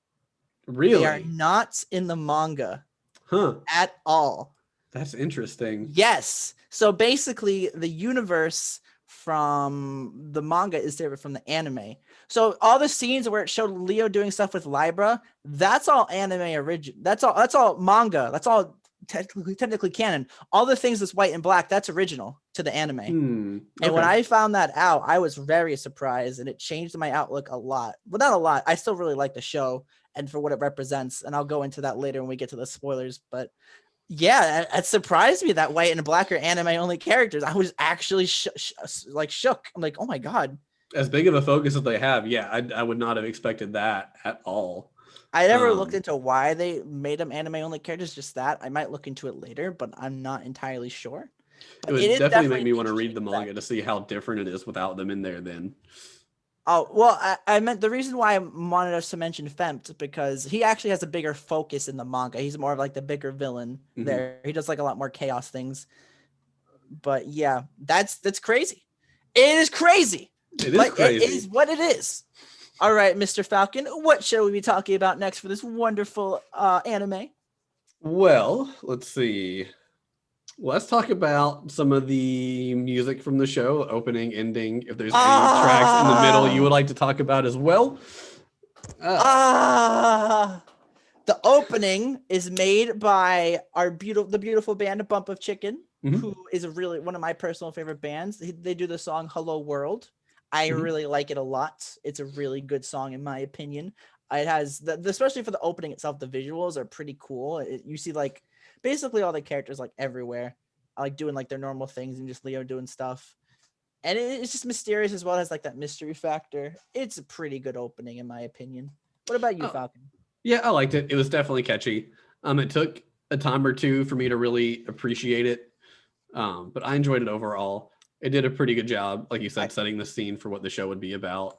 Speaker 2: They are
Speaker 1: Really?
Speaker 2: not in the manga
Speaker 1: Huh.
Speaker 2: at all.
Speaker 1: That's interesting.
Speaker 2: Yes. So basically, the universe from the manga is different from the anime. So all the scenes where it showed Leo doing stuff with Libra, that's all anime origin. That's all manga. That's all technically canon. All the things that's White and Black, that's original to the anime. And when I found that out, I was very surprised, and it changed my outlook a lot. Well, not a lot. I still really like the show and for what it represents, and I'll go into that later when we get to the spoilers. But yeah, it surprised me that White and Black are anime only characters. I was actually shook. I'm like, oh my god.
Speaker 1: As big of a focus as they have, yeah, I would not have expected that at all.
Speaker 2: I never looked into why they made them anime only characters. Just that I might look into it later, but I'm not entirely sure.
Speaker 1: But it would definitely make me want to read the manga to see how different it is without them in there. Then.
Speaker 2: Oh, well, I meant the reason why I wanted us to mention Fempt, because he actually has a bigger focus in the manga. He's more of like the bigger villain there. He does like a lot more chaos things. But yeah, that's crazy. It is crazy.
Speaker 1: It is crazy.
Speaker 2: It is what it is. All right, Mr. Falcon, what shall we be talking about next for this wonderful anime?
Speaker 1: Well, let's see. Let's talk about some of the music from the show, opening, ending. If there's any tracks in the middle you would like to talk about as well.
Speaker 2: The opening is made by the beautiful band Bump of Chicken, who is really one of my personal favorite bands. They do the song Hello World. I really like it a lot. It's a really good song in my opinion. It has especially for the opening itself, the visuals are pretty cool. You see like basically all the characters like everywhere, like doing like their normal things, and just Leo doing stuff. And it's just mysterious as well as like that mystery factor. It's a pretty good opening in my opinion. What about you, Falcon?
Speaker 1: Yeah, I liked it. It was definitely catchy. It took a time or two for me to really appreciate it. But I enjoyed it overall. It did a pretty good job, like you said, setting the scene for what the show would be about.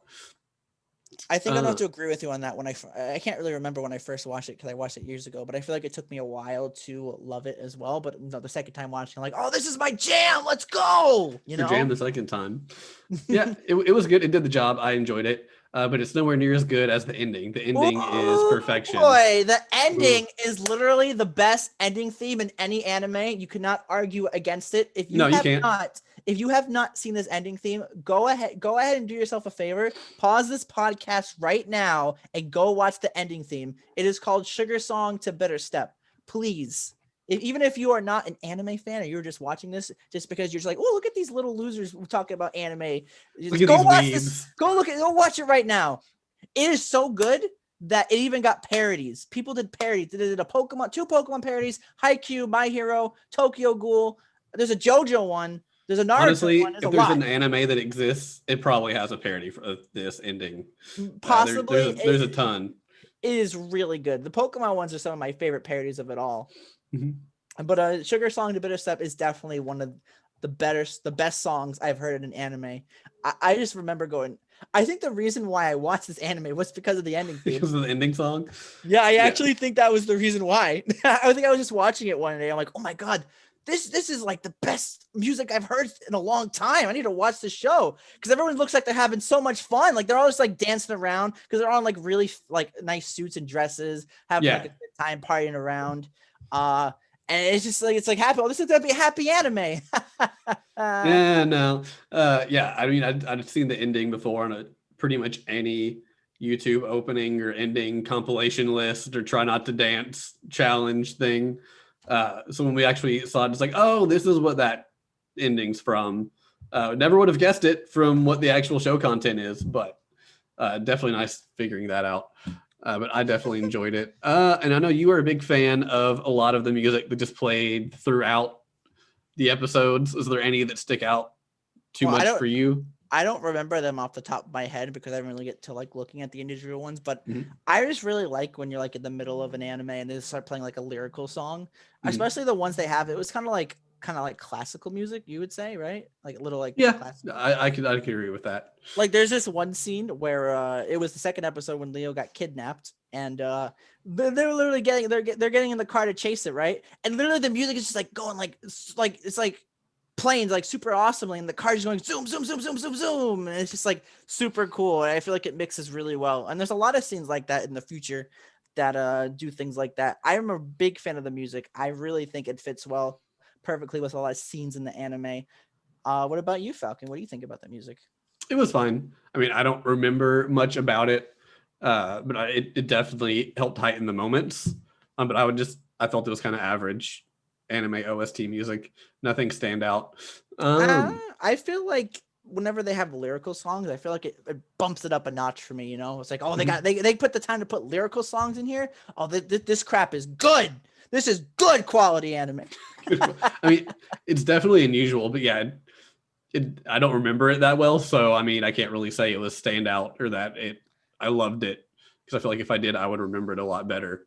Speaker 2: I think I'd have to agree with you on that. When I can't really remember when I first watched it because I watched it years ago, but I feel like it took me a while to love it as well. But the second time watching, I'm like, oh, this is my jam. Let's go. You know,
Speaker 1: jam the second time. Yeah, it was good. It did the job. I enjoyed it. But it's nowhere near as good as the ending. The ending is perfection.
Speaker 2: Boy, the ending is literally the best ending theme in any anime. You cannot argue against it. If you have not seen this ending theme, go ahead and do yourself a favor. Pause this podcast right now and go watch the ending theme. It is called Sugar Song to Bitter Step. Please. Even if you are not an anime fan or you're just watching this just because you're just like, oh, look at these little losers talking about anime. Go watch this. Go watch it right now. It is so good that it even got parodies. People did parodies. They did two Pokemon parodies, Haikyuu, My Hero, Tokyo Ghoul. There's a JoJo one. There's a Naruto
Speaker 1: Honestly,
Speaker 2: one.
Speaker 1: if there's an anime that exists, it probably has a parody for this ending.
Speaker 2: Possibly.
Speaker 1: There's a ton.
Speaker 2: It is really good. The Pokemon ones are some of my favorite parodies of it all. But Sugar Song to Bitter Step is definitely one of the best songs I've heard in an anime. I just remember going, I think the reason why I watched this anime was because of the ending theme.
Speaker 1: Because of the ending song?
Speaker 2: Yeah, I actually think that was the reason why. I think I was just watching it one day. I'm like, oh my God, this is like the best music I've heard in a long time. I need to watch this show because everyone looks like they're having so much fun. Like they're all just like dancing around because they're on like really like nice suits and dresses, having like a good time partying around. And it's just like happy. Oh, this is gonna be a happy anime.
Speaker 1: Yeah, no. I mean, I'd seen the ending before on pretty much any YouTube opening or ending compilation list or try not to dance challenge thing. So when we actually saw it, it's like, oh, this is what that ending's from. Never would have guessed it from what the actual show content is, but definitely nice figuring that out. But I definitely enjoyed it. And I know you are a big fan of a lot of the music that just played throughout the episodes. Is there any that stick out too much for you?
Speaker 2: I don't remember them off the top of my head because I didn't really get to like looking at the individual ones, but I just really like when you're like in the middle of an anime and they start playing like a lyrical song, especially the ones they have. It was kind of like, kind of like classical music, you would say, right? Like a little like
Speaker 1: Yeah,
Speaker 2: classical.
Speaker 1: I could agree with that.
Speaker 2: Like there's this one scene where it was the second episode when Leo got kidnapped, and they're literally they're getting in the car to chase it, right? And literally the music is just like going like it's like planes like super awesomely, and the car is going zoom zoom zoom zoom zoom zoom, and it's just like super cool. And I feel like it mixes really well. And there's a lot of scenes like that in the future that do things like that. I'm a big fan of the music. I really think it fits well perfectly with a lot of scenes in the anime. What about you, Falcon? What do you think about the music?
Speaker 1: It was fine. I mean, I don't remember much about it, but it definitely helped heighten the moments. But I felt it was kind of average anime OST music. Nothing stand out.
Speaker 2: I feel like whenever they have lyrical songs, I feel like it bumps it up a notch for me. You know, it's like, oh, they put the time to put lyrical songs in here. Oh, this crap is good. This is good quality anime.
Speaker 1: I mean, it's definitely unusual, but yeah, I don't remember it that well, so I mean, I can't really say it was standout or that I loved it, because I feel like if I did, I would remember it a lot better.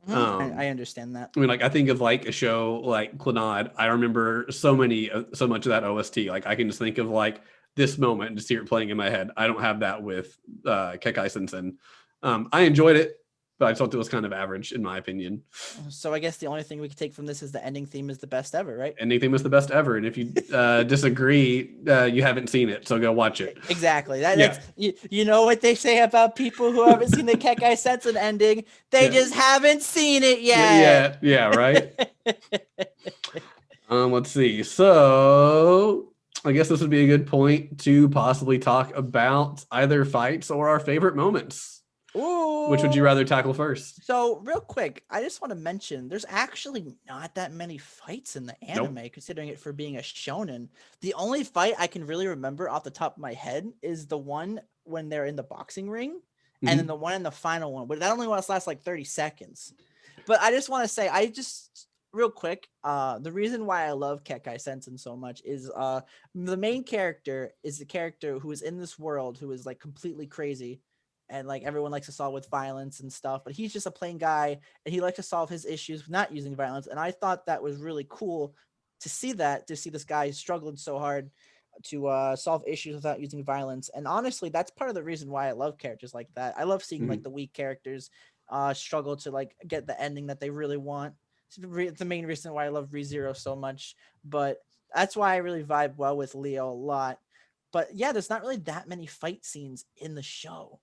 Speaker 2: I understand that.
Speaker 1: I mean, like I think of like a show like Clannad. I remember so much of that OST. Like I can just think of like this moment and just hear it playing in my head. I don't have that with Kekai Sensen. I enjoyed it, but I thought it was kind of average in my opinion.
Speaker 2: So I guess the only thing we can take from this is the ending theme is the best ever, right?
Speaker 1: Ending theme was the best ever, and if you disagree, you haven't seen it, so go watch it.
Speaker 2: Exactly. That's you know what they say about people who haven't seen the Kekai Sensen ending? They just haven't seen it yet.
Speaker 1: Yeah, right. Let's see. So I guess this would be a good point to possibly talk about either fights or our favorite moments.
Speaker 2: Ooh.
Speaker 1: Which would you rather tackle first?
Speaker 2: So real quick, I just want to mention there's actually not that many fights in the anime, considering it for being a shonen. The only fight I can really remember off the top of my head is the one when they're in the boxing ring, and then the one in the final one, but that only lasts like 30 seconds. But I just want to say, real quick, the reason why I love Kekai Sensen so much is the main character is the character who is in this world who is like completely crazy. And like everyone likes to solve with violence and stuff, but he's just a plain guy, and he likes to solve his issues not using violence. And I thought that was really cool to see this guy struggling so hard to solve issues without using violence. And honestly, that's part of the reason why I love characters like that. I love seeing like the weak characters struggle to like get the ending that they really want. It's the main reason why I love ReZero so much, but that's why I really vibe well with Leo a lot. But yeah, there's not really that many fight scenes in the show.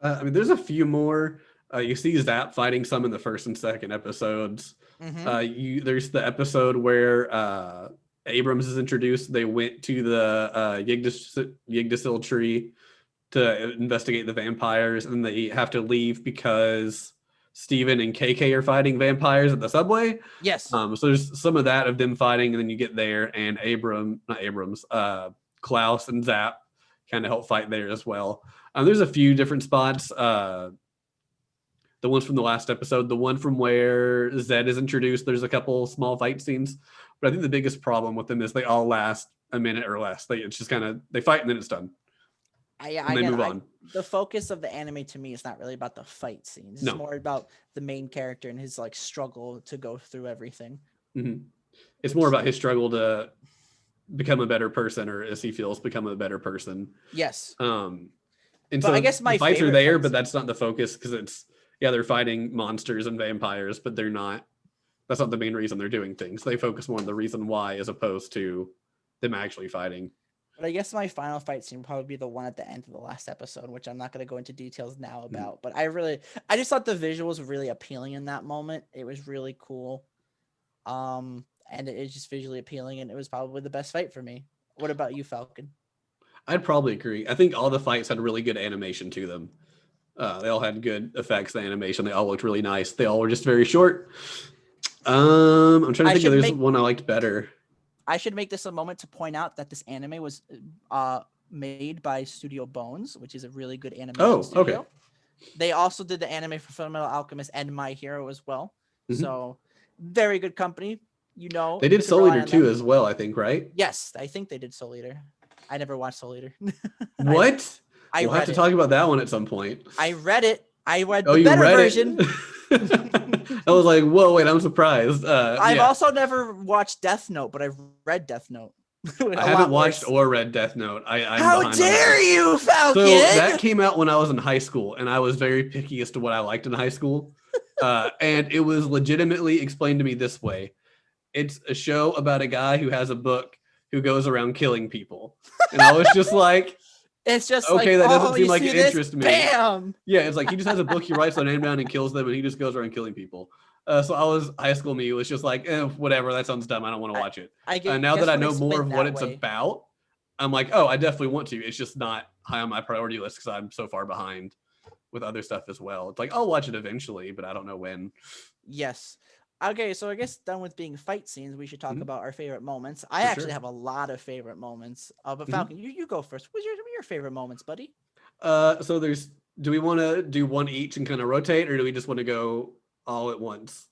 Speaker 1: I mean, there's a few more. You see Zap fighting some in the first and second episodes. There's the episode where Abrams is introduced. They went to the Yggdrasil tree to investigate the vampires, and they have to leave because Steven and KK are fighting vampires at the subway.
Speaker 2: Yes.
Speaker 1: So there's some of that of them fighting, and then you get there, and Klaus and Zap kind of help fight there as well. There's a few different spots. The ones from the last episode, the one from where Zed is introduced, there's a couple small fight scenes. But I think the biggest problem with them is they all last a minute or less. It's just kind of, they fight and then it's done. And they move on.
Speaker 2: The focus of the anime to me is not really about the fight scenes. It's more about the main character and his like struggle to go through everything.
Speaker 1: It's more about his struggle to become a better person, or as he feels, become a better person.
Speaker 2: Yes.
Speaker 1: And
Speaker 2: but
Speaker 1: so
Speaker 2: I guess my
Speaker 1: fights are there, but that's not the focus, because they're fighting monsters and vampires, but that's not the main reason they're doing things. They focus more on the reason why as opposed to them actually fighting.
Speaker 2: But I guess my final fight scene would probably be the one at the end of the last episode, which I'm not going to go into details now about. But I just thought the visuals were really appealing in that moment. It was really cool. And it is just visually appealing, and it was probably the best fight for me. What about you, Falcon?
Speaker 1: I'd probably agree. I think all the fights had really good animation to them. They all had good effects and animation. They all looked really nice. They all were just very short. I'm trying to think if there's one I liked better.
Speaker 2: I should make this a moment to point out that this anime was made by Studio Bones, which is a really good animation studio. Okay. They also did the anime for Fullmetal Alchemist and My Hero as well. So very good company. You know,
Speaker 1: they did Soul Eater too as well, I think, right?
Speaker 2: Yes, I think they did Soul Eater. I never watched Soul Eater.
Speaker 1: What? We'll have to talk about that one at some point.
Speaker 2: I read it. I read the better version.
Speaker 1: I was like, whoa, wait, I'm surprised.
Speaker 2: I've also never watched Death Note, but I've read Death Note.
Speaker 1: I haven't watched or read Death Note. I'm
Speaker 2: How
Speaker 1: behind on
Speaker 2: dare
Speaker 1: that.
Speaker 2: you, Falcon?
Speaker 1: So that came out when I was in high school, and I was very picky as to what I liked in high school. And it was legitimately explained to me this way. It's a show about a guy who has a book who goes around killing people. And I was just like,
Speaker 2: it's just
Speaker 1: okay,
Speaker 2: like,
Speaker 1: that doesn't seem
Speaker 2: you
Speaker 1: like
Speaker 2: see
Speaker 1: it
Speaker 2: this?
Speaker 1: interests me.
Speaker 2: Bam!
Speaker 1: Yeah, it's like he just has a book, he writes their name down and kills them, and he just goes around killing people. So I was, high school me was just like, whatever, that sounds dumb. I don't want to watch it. Now that I know more of what it's about, I'm like, oh, I definitely want to. It's just not high on my priority list because I'm so far behind with other stuff as well. It's like, I'll watch it eventually, but I don't know when.
Speaker 2: Yes. Okay, so I guess done with being fight scenes, we should talk about our favorite moments. I actually have a lot of favorite moments. But Falcon, you go first. What's your favorite moments, buddy?
Speaker 1: So do we want to do one each and kind of rotate, or do we just want to go all at once?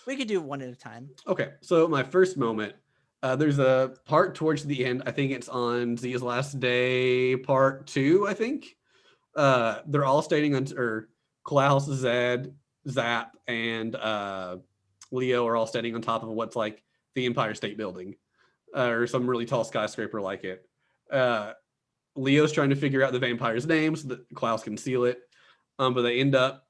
Speaker 2: We could do one at a time.
Speaker 1: Okay, so my first moment, there's a part towards the end. I think it's on Z's last day, part 2, I think. They're all standing on, or Klaus, Zed, Zap, and Leo are all standing on top of what's like the Empire State Building, or some really tall skyscraper like it. Leo's trying to figure out the vampire's name so that Klaus can seal it, but they end up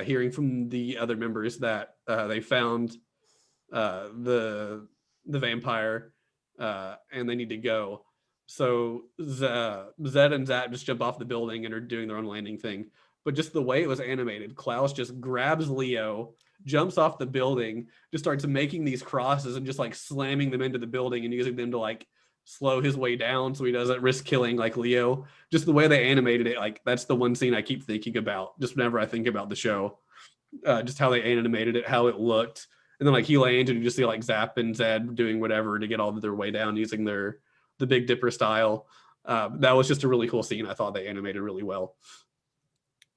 Speaker 1: hearing from the other members that they found the vampire and they need to go. So Zed and Zap just jump off the building and are doing their own landing thing. But just the way it was animated, Klaus just grabs Leo, jumps off the building, just starts making these crosses and just like slamming them into the building and using them to like slow his way down so he doesn't risk killing like Leo. Just the way they animated it, like that's the one scene I keep thinking about just whenever I think about the show. Just how they animated it, how it looked. And then like he lands and you just see like Zap and Zed doing whatever to get all of their way down using the Big Dipper style. That was just a really cool scene. I thought they animated really well.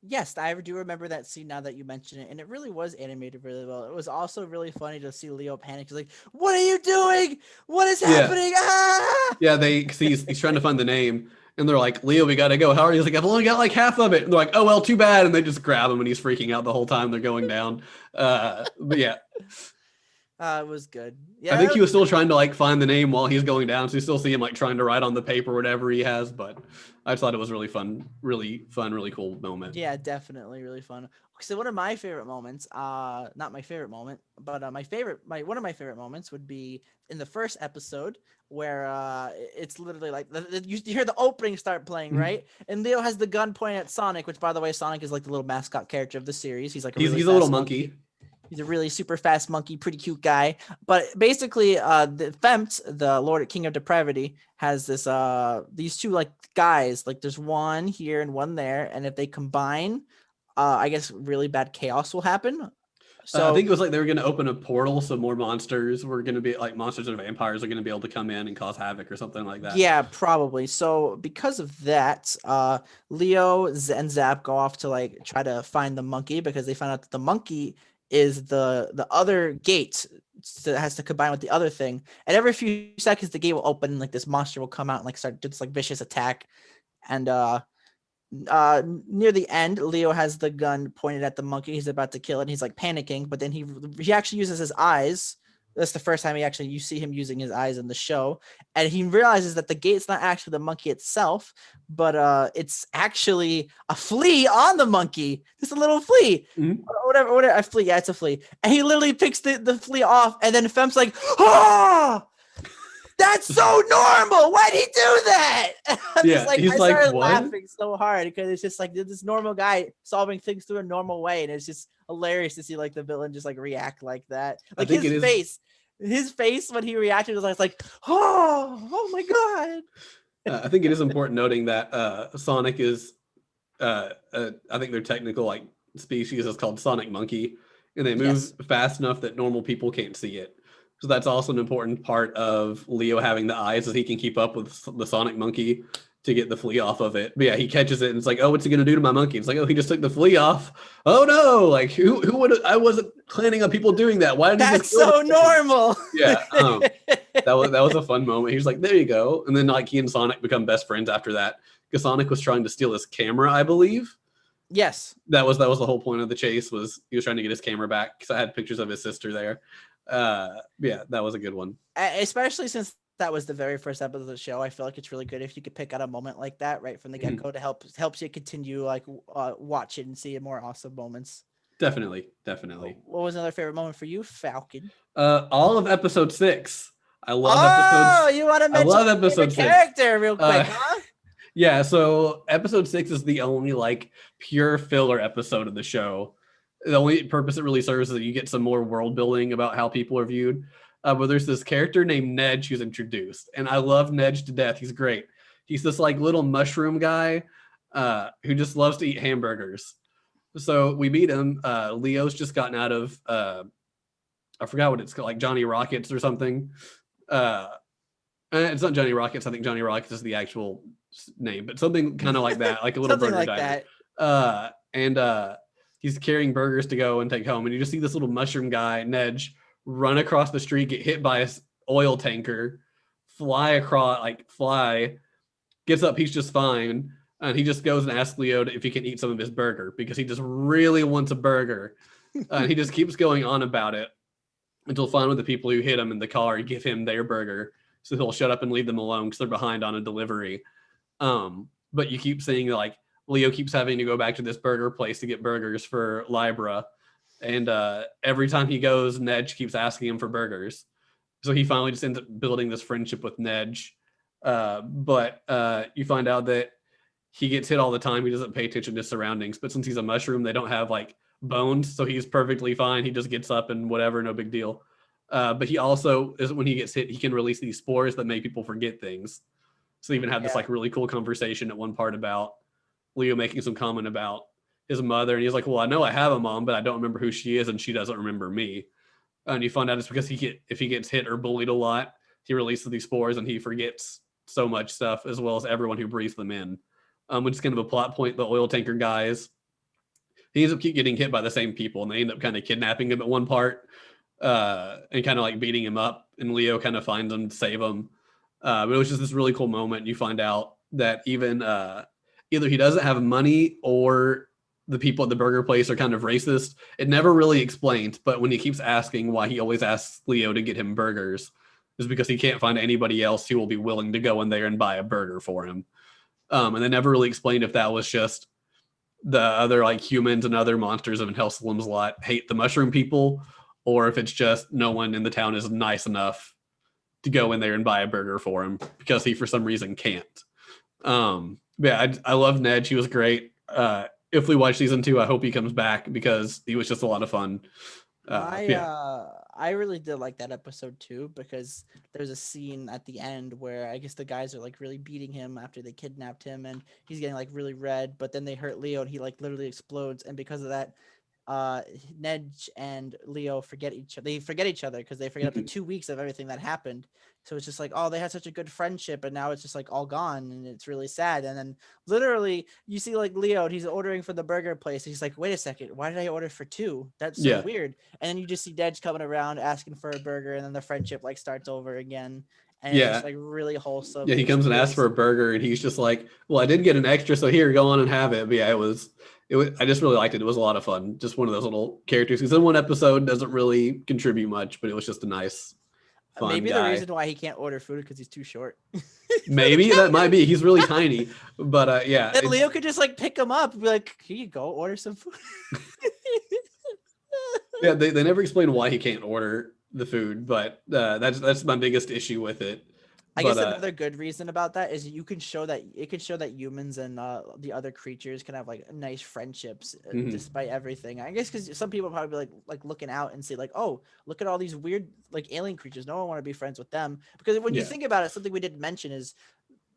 Speaker 2: Yes, I do remember that scene now that you mention it, and it really was animated really well. It was also really funny to see Leo panic. He's like, "What are you doing? What is happening?" Ah!
Speaker 1: Yeah, he's trying to find the name, and they're like, "Leo, we gotta go." How are you? He's like, "I've only got like half of it." And they're like, "Oh well, too bad." And they just grab him, and he's freaking out the whole time they're going down. But yeah.
Speaker 2: It was good. Yeah,
Speaker 1: I think he was still trying to like find the name while he's going down, so you still see him like trying to write on the paper whatever he has. But I just thought it was really fun, really cool moment.
Speaker 2: Yeah, definitely really fun. So one of my favorite moments, not my favorite moment, but one of my favorite moments would be in the first episode where it's literally like you hear the opening start playing, right? And Leo has the gun pointed at Sonic, which by the way, Sonic is like the little mascot character of the series. He's like he's
Speaker 1: a little monkey.
Speaker 2: He's a really super fast monkey, pretty cute guy. But basically, the Fempt, the Lord King of Depravity, has this these two like guys. Like there's one here and one there, and if they combine, I guess really bad chaos will happen. So
Speaker 1: I think it was like they were going to open a portal, so more monsters were going to be like monsters and vampires are going to be able to come in and cause havoc or something like that.
Speaker 2: Yeah, probably. So because of that, Leo and Zap go off to like try to find the monkey because they found out that the monkey is the other gate that has to combine with the other thing. And every few seconds, the gate will open and like this monster will come out and like start this like vicious attack. And near the end, Leo has the gun pointed at the monkey. He's about to kill it. And he's like panicking, but then he actually uses his eyes. That's the first time you see him using his eyes in the show. And he realizes that the gate's not actually the monkey itself, but it's actually a flea on the monkey. Just a little flea.
Speaker 1: Mm-hmm.
Speaker 2: Whatever, a flea. Yeah, it's a flea. And he literally picks the flea off, and then Femp's like, "Oh, that's so normal. Why'd he do that?"
Speaker 1: Yeah,
Speaker 2: I
Speaker 1: he's
Speaker 2: started
Speaker 1: like, what?
Speaker 2: laughing so hard because it's just like this normal guy solving things through a normal way, and it's just hilarious to see like the villain just like react like that. Like his face when he reacted was like, oh my god.
Speaker 1: I think it is important noting that Sonic is, I think their technical like species is called Sonic Monkey, and they move fast enough that normal people can't see it. So that's also an important part of Leo having the eyes, is he can keep up with the Sonic Monkey to get the flea off of it. But yeah, he catches it and it's like, oh, what's he gonna do to my monkey? It's like, oh, he just took the flea off. Oh no! Like who would? I wasn't planning on people doing that. Why did he?
Speaker 2: That's so normal.
Speaker 1: Yeah, that was a fun moment. He was like, there you go. And then like he and Sonic become best friends after that because Sonic was trying to steal his camera, I believe.
Speaker 2: Yes.
Speaker 1: That was the whole point of the chase, was he was trying to get his camera back because I had pictures of his sister there. Yeah, that was a good one.
Speaker 2: Especially since that was the very first episode of the show, I feel like it's really good if you could pick out a moment like that right from the get-go to helps you continue like watch it and see more awesome moments.
Speaker 1: Definitely.
Speaker 2: What was another favorite moment for you, Falcon?
Speaker 1: All of episode 6. I love
Speaker 2: Oh,
Speaker 1: episodes.
Speaker 2: you want to
Speaker 1: I
Speaker 2: mention
Speaker 1: love
Speaker 2: your favorite
Speaker 1: episode 6.
Speaker 2: character real quick, huh?
Speaker 1: Yeah, so episode 6 is the only like pure filler episode of the show. The only purpose it really serves is that you get some more world building about how people are viewed. But there's this character named Nedge who's introduced, and I love Nedge to death. He's great. He's this like little mushroom guy who just loves to eat hamburgers. So we meet him. Leo's just gotten out of I forgot what it's called, like Johnny Rockets or something. It's not Johnny Rockets. I think Johnny Rockets is the actual name, but something kind of like that, like a little burger
Speaker 2: like
Speaker 1: diner.
Speaker 2: that.
Speaker 1: And he's carrying burgers to go and take home, and you just see this little mushroom guy, Nedge, run across the street, get hit by a oil tanker, fly, gets up, he's just fine, and he just goes and asks Leo if he can eat some of his burger because he just really wants a burger. And he just keeps going on about it until finally the people who hit him in the car give him their burger. So he'll shut up and leave them alone because they're behind on a delivery. But you keep seeing like Leo keeps having to go back to this burger place to get burgers for Libra. And every time he goes, Nedge keeps asking him for burgers. So he finally just ends up building this friendship with Nedge. But you find out that he gets hit all the time. He doesn't pay attention to his surroundings. But since he's a mushroom, they don't have like bones. So he's perfectly fine. He just gets up and whatever, no big deal. But he also is, when he gets hit, he can release these spores that make people forget things. So they even have this like really cool conversation at one part about Leo making some comment about his mother, and he's like, "Well, I know I have a mom, but I don't remember who she is, and she doesn't remember me." And you find out it's because if he gets hit or bullied a lot, he releases these spores and he forgets so much stuff, as well as everyone who breathes them in. Which is kind of a plot point. The oil tanker guys, he ends up keep getting hit by the same people, and they end up kind of kidnapping him at one part. And kind of like beating him up, and Leo kind of finds him to save him. But it was just this really cool moment. You find out that even either he doesn't have money or the people at the burger place are kind of racist. It never really explains, but when he keeps asking why he always asks Leo to get him burgers, is because he can't find anybody else who will be willing to go in there and buy a burger for him. And they never really explained if that was just the other like humans and other monsters of Hellslim's lot hate the mushroom people, or if it's just no one in the town is nice enough to go in there and buy a burger for him because he for some reason can't. Yeah, I love Nedge. He was great. If we watch season 2, I hope he comes back because he was just a lot of fun.
Speaker 2: I really did like that episode too, because there's a scene at the end where I guess the guys are like really beating him after they kidnapped him, and he's getting like really red, but then they hurt Leo and he like literally explodes, and because of that, Nedge and Leo forget each other. They forget each other because they forget up to 2 weeks of everything that happened. So it's just like, oh, they had such a good friendship, and now it's just like all gone, and it's really sad. And then literally you see like Leo, and he's ordering for the burger place. And he's like, wait a second, why did I order for 2? That's so weird. And then you just see Nedge coming around asking for a burger, and then the friendship like starts over again. And it's just like really wholesome.
Speaker 1: Yeah, he comes and asks for a burger, and he's just like, well, I did get an extra, so here, go on and have it. But yeah, it was I just really liked it. It was a lot of fun. Just one of those little characters who's in one episode, doesn't really contribute much, but it was just a nice, fun
Speaker 2: Maybe
Speaker 1: guy.
Speaker 2: the reason why he can't order food is because he's too short.
Speaker 1: Maybe that might be. He's really tiny, but yeah.
Speaker 2: Then Leo could just like pick him up and be like, here you go, order some food.
Speaker 1: Yeah, they never explain why he can't order the food, but that's my biggest issue with it.
Speaker 2: I guess another good reason about that is you can show that humans and the other creatures can have like nice friendships despite everything. I guess because some people probably like looking out and see like, oh, look at all these weird like alien creatures. No one want to be friends with them, because when you think about it, something we didn't mention is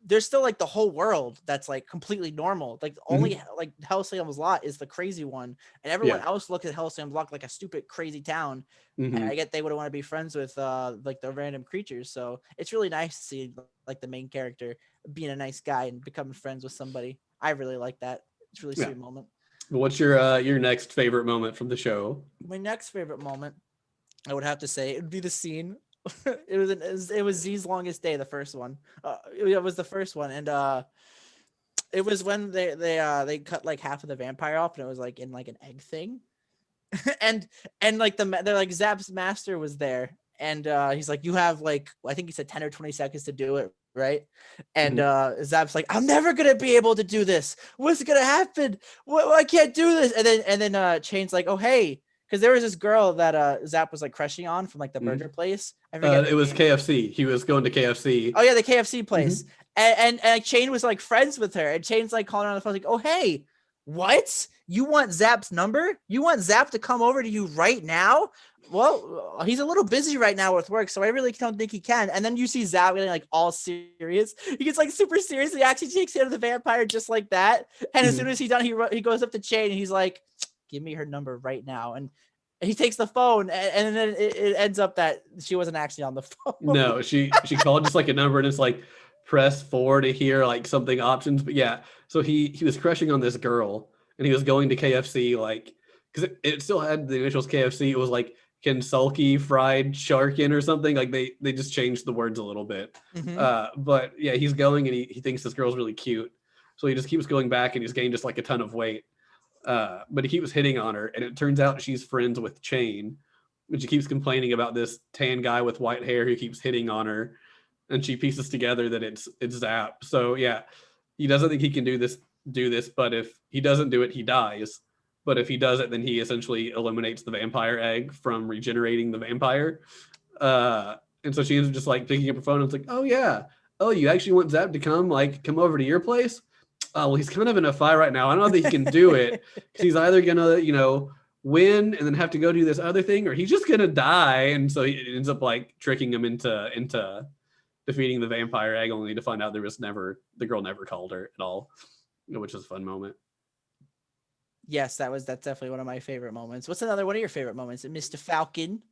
Speaker 2: there's still like the whole world that's like completely normal. Like only like Hellslim's Lot is the crazy one, and everyone else looks at Hellslim's Lot like a stupid crazy town. And I get they would want to be friends with like the random creatures. So it's really nice to see like the main character being a nice guy and becoming friends with somebody. I really like that. It's a really sweet moment.
Speaker 1: What's your next favorite moment from the show?
Speaker 2: My next favorite moment, I would have to say, it would be the scene. It was Z's longest day, the first one. It was the first one, and It was when they cut like half of the vampire off, and it was like in like an egg thing, and like they're like Zap's master was there, and he's like, you have like I think he said 10 or 20 seconds to do it, right? And Zap's like, I'm never gonna be able to do this. What's gonna happen? What I can't do this. And then Chain's like, oh hey, because there was this girl that Zap was like crushing on from like the burger place. I forget.
Speaker 1: It was KFC. He was going to KFC.
Speaker 2: Oh yeah, the KFC place. And Chain was like friends with her, and Chain's like calling her on the phone like, oh hey, what? You want Zap's number? You want Zap to come over to you right now? Well, he's a little busy right now with work, so I really don't think he can. And then you see Zap getting like all serious. He gets like super serious. He actually takes care of the vampire just like that. And as soon as he's done, he goes up to Chain and he's like, give me her number right now. And he takes the phone, and then it ends up that she wasn't actually on the phone.
Speaker 1: No, she called just like a number, and it's like press 4 to hear like something options. But yeah, so he was crushing on this girl, and he was going to KFC like because it still had the initials KFC. It was like Kentucky Fried Sharkin or something. Like they just changed the words a little bit. But yeah, he's going and he thinks this girl's really cute, so he just keeps going back, and he's gained just like a ton of weight. But he keeps hitting on her, and it turns out she's friends with Chain, and she keeps complaining about this tan guy with white hair who keeps hitting on her, and she pieces together that it's Zap. So yeah, he doesn't think he can do this, but if he doesn't do it, he dies. But if he does it, then he essentially eliminates the vampire egg from regenerating the vampire. And so she ends up just like picking up her phone and it's like, oh yeah, oh you actually want Zap to come over to your place? Well, he's kind of in a fight right now. I don't know that he can do it because he's either gonna, win and then have to go do this other thing, or he's just gonna die. And so he ends up like tricking him into defeating the vampire egg, only to find out the girl never called her at all, which is a fun moment.
Speaker 2: Yes, that's definitely one of my favorite moments. What's another one of your favorite moments? Mr. Falcon.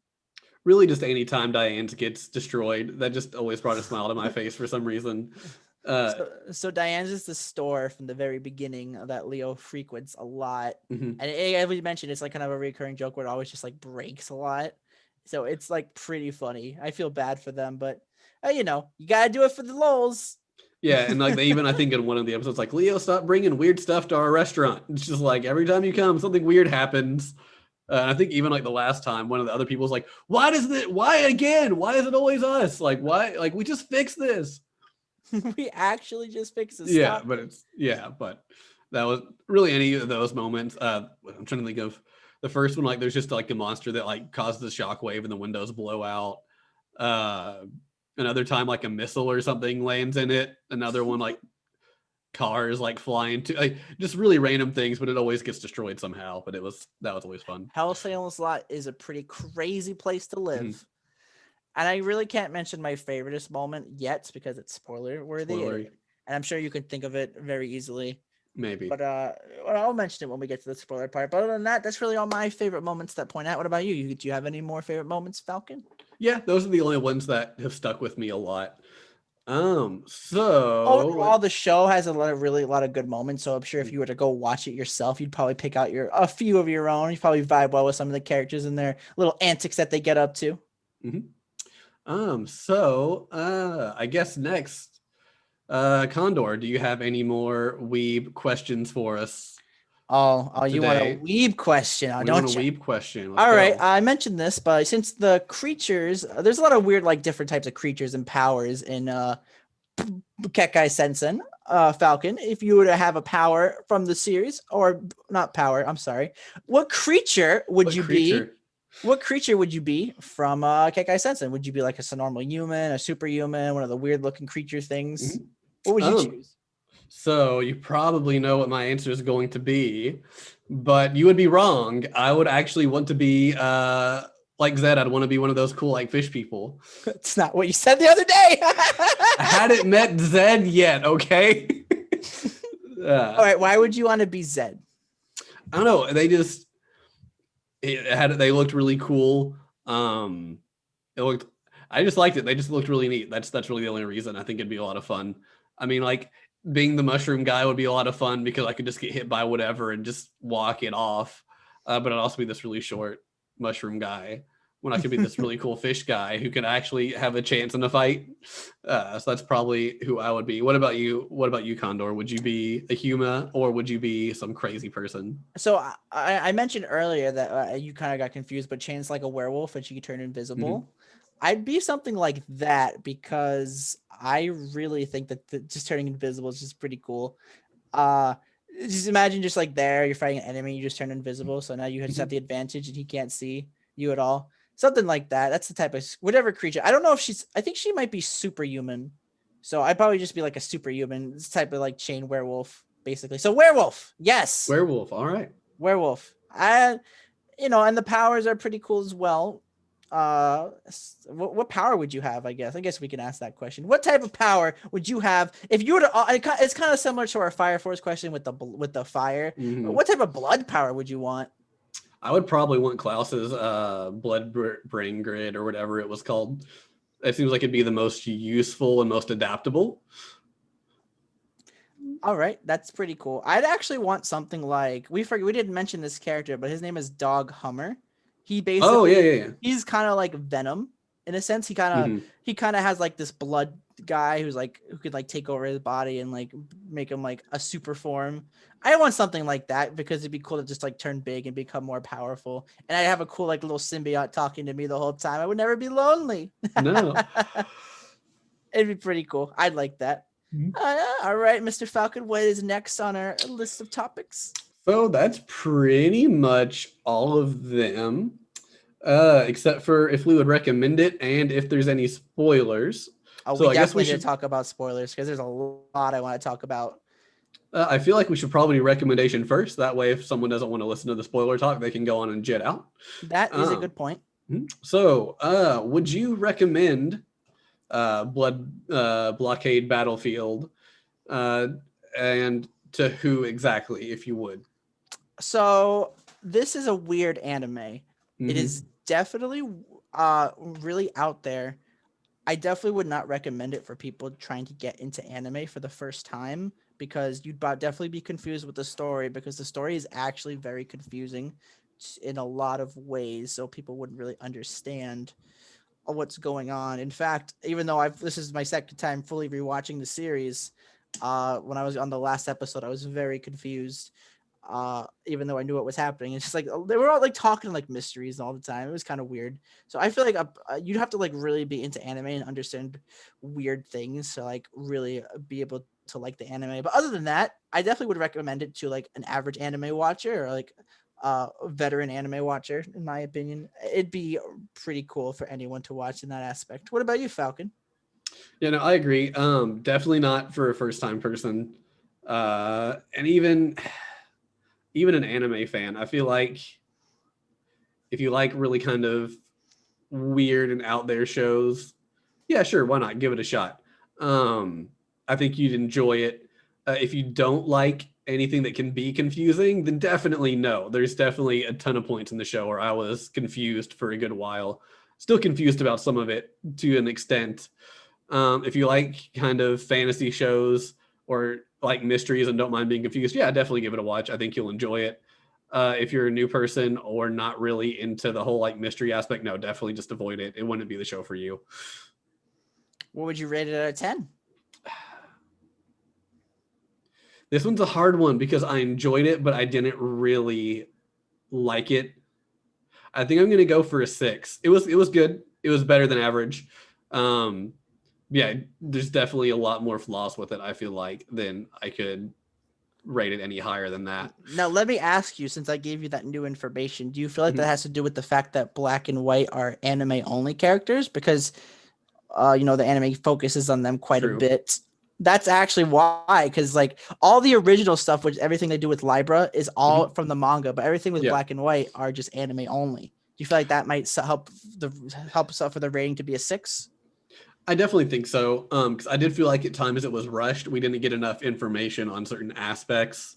Speaker 1: Really, just any time Diane gets destroyed, that just always brought a smile to my face for some reason.
Speaker 2: So Diane's is the store from the very beginning that Leo frequents a lot,
Speaker 1: and
Speaker 2: as we mentioned, it's like kind of a recurring joke where it always just like breaks a lot. So it's like pretty funny. I feel bad for them, but you gotta do it for the lols.
Speaker 1: Yeah, and like they even I think in one of the episodes like Leo, stop bringing weird stuff to our restaurant. It's just like every time you come, something weird happens. And I think even like the last time, one of the other people's like, why again? Why is it always us? Like why? Like we just fixed this.
Speaker 2: We actually just fixed this.
Speaker 1: Yeah, but that was really any of those moments. I'm trying to think of the first one. Like there's just like a monster that like causes a shockwave and the windows blow out. Another time like a missile or something lands in it. Another one like cars like flying to like just really random things, but it always gets destroyed somehow. But that was always fun.
Speaker 2: Hell Salem's Lot is a pretty crazy place to live. And I really can't mention my favoriteest moment yet because it's spoiler worthy. And I'm sure you can think of it very easily.
Speaker 1: Maybe.
Speaker 2: But I'll mention it when we get to the spoiler part. But other than that, that's really all my favorite moments that point out. What about you? Do you have any more favorite moments, Falcon?
Speaker 1: Yeah, those are the only ones that have stuck with me a lot. So
Speaker 2: overall, the show has a lot of good moments. So I'm sure if you were to go watch it yourself, you'd probably pick out a few of your own. You probably vibe well with some of the characters and their little antics that they get up to.
Speaker 1: So I guess next, Condor, do you have any more weeb questions for us?
Speaker 2: Oh, you want a weeb question?
Speaker 1: We want a weeb question.
Speaker 2: All right, I mentioned this, but since the creatures, there's a lot of weird, like different types of creatures and powers in Kekai Sensen, Falcon. If you were to have a power from the series, or not power, I'm sorry, what creature would you be? What creature would you be from Kekai Sensen? Would you be like a normal human, a superhuman, one of the weird looking creature things? What would you choose?
Speaker 1: So you probably know what my answer is going to be, but you would be wrong. I would actually want to be like Zed. I'd want to be one of those cool like fish people.
Speaker 2: That's not what you said the other day.
Speaker 1: I hadn't met Zed yet, okay?
Speaker 2: All right, why would you want to be Zed?
Speaker 1: I don't know. They looked really cool. I just liked it. They just looked really neat. That's really the only reason. I think it'd be a lot of fun. I mean, like being the mushroom guy would be a lot of fun because I could just get hit by whatever and just walk it off. But I'd also be this really short mushroom guy, when I could be this really cool fish guy who could actually have a chance in a fight. So that's probably who I would be. What about you? What about you, Condor? Would you be a Huma or would you be some crazy person?
Speaker 2: So I mentioned earlier that you kind of got confused, but Chain's like a werewolf and she can turn invisible.
Speaker 1: Mm-hmm.
Speaker 2: I'd be something like that because I really think that just turning invisible is just pretty cool. Just imagine just like there, you're fighting an enemy, you just turn invisible, so now you just have the advantage and he can't see you at all. Something like that. That's the type of whatever creature. I don't know if I think she might be superhuman. So I'd probably just be like a superhuman. This type of like Chain werewolf, basically. So werewolf, yes.
Speaker 1: Werewolf, all right.
Speaker 2: Werewolf. And the powers are pretty cool as well. What power would you have? I guess we can ask that question. What type of power would you have if you were to? It's kind of similar to our Fire Force question with the fire.
Speaker 1: Mm-hmm.
Speaker 2: What type of blood power would you want?
Speaker 1: I would probably want Klaus's blood brain grid or whatever it was called. It seems like it'd be the most useful and most adaptable.
Speaker 2: All right, that's pretty cool. I'd actually want something like we didn't mention this character, but his name is Dog Hummer. He basically he's kind of like Venom in a sense. He kind of has like this blood guy who could like take over his body and like make him like a super form. I want something like that because it'd be cool to just like turn big and become more powerful. And I'd have a cool like little symbiote talking to me the whole time. I would never be lonely.
Speaker 1: No.
Speaker 2: It'd be pretty cool. I'd like that. All right, Mr. Falcon, what is next on our list of topics?
Speaker 1: So that's pretty much all of them, except for if we would recommend it and if there's any spoilers.
Speaker 2: Oh, so we definitely should talk about spoilers because there's a lot I want to talk about.
Speaker 1: I feel like we should probably do recommendation first. That way, if someone doesn't want to listen to the spoiler talk, they can go on and jet out.
Speaker 2: That is a good point.
Speaker 1: So, would you recommend Blood Blockade Battlefield, and to who exactly, if you would?
Speaker 2: So this is a weird anime. It is definitely really out there. I definitely would not recommend it for people trying to get into anime for the first time because you'd definitely be confused with the story because the story is actually very confusing in a lot of ways, so people wouldn't really understand what's going on. In fact, even though this is my second time fully rewatching the series, when I was on the last episode, I was very confused. Even though I knew what was happening, it's just like they were all like talking like mysteries all the time. It was kind of weird. So I feel like you'd have to like really be into anime and understand weird things to like really be able to like the anime. But other than that, I definitely would recommend it to like an average anime watcher or like a veteran anime watcher. In my opinion, it'd be pretty cool for anyone to watch in that aspect. What about you, Falcon?
Speaker 1: Yeah, no, I agree. Definitely not for a first-time person, and even an anime fan. I feel like if you like really kind of weird and out there shows, yeah, sure, why not? Give it a shot. I think you'd enjoy it. If you don't like anything that can be confusing, then definitely no. There's definitely a ton of points in the show where I was confused for a good while. Still confused about some of it to an extent. If you like kind of fantasy shows or like mysteries and don't mind being confused, yeah, definitely give it a watch. I think you'll enjoy it. If you're a new person or not really into the whole like mystery aspect, no, definitely just avoid it. It wouldn't be the show for you.
Speaker 2: What would you rate it out of 10?
Speaker 1: This one's a hard one because I enjoyed it, but I didn't really like it. I think I'm going to go for a 6. It was good. It was better than average. Yeah, there's definitely a lot more flaws with it, I feel like, than I could rate it any higher than that.
Speaker 2: Now, let me ask you, since I gave you that new information, do you feel like that has to do with the fact that Black and White are anime-only characters? Because, the anime focuses on them quite a bit. That's actually why, because like all the original stuff, which everything they do with Libra is all from the manga, but everything with Black and White are just anime only. Do you feel like that might help for the rating to be a 6?
Speaker 1: I definitely think so. Because I did feel like at times it was rushed. We didn't get enough information on certain aspects.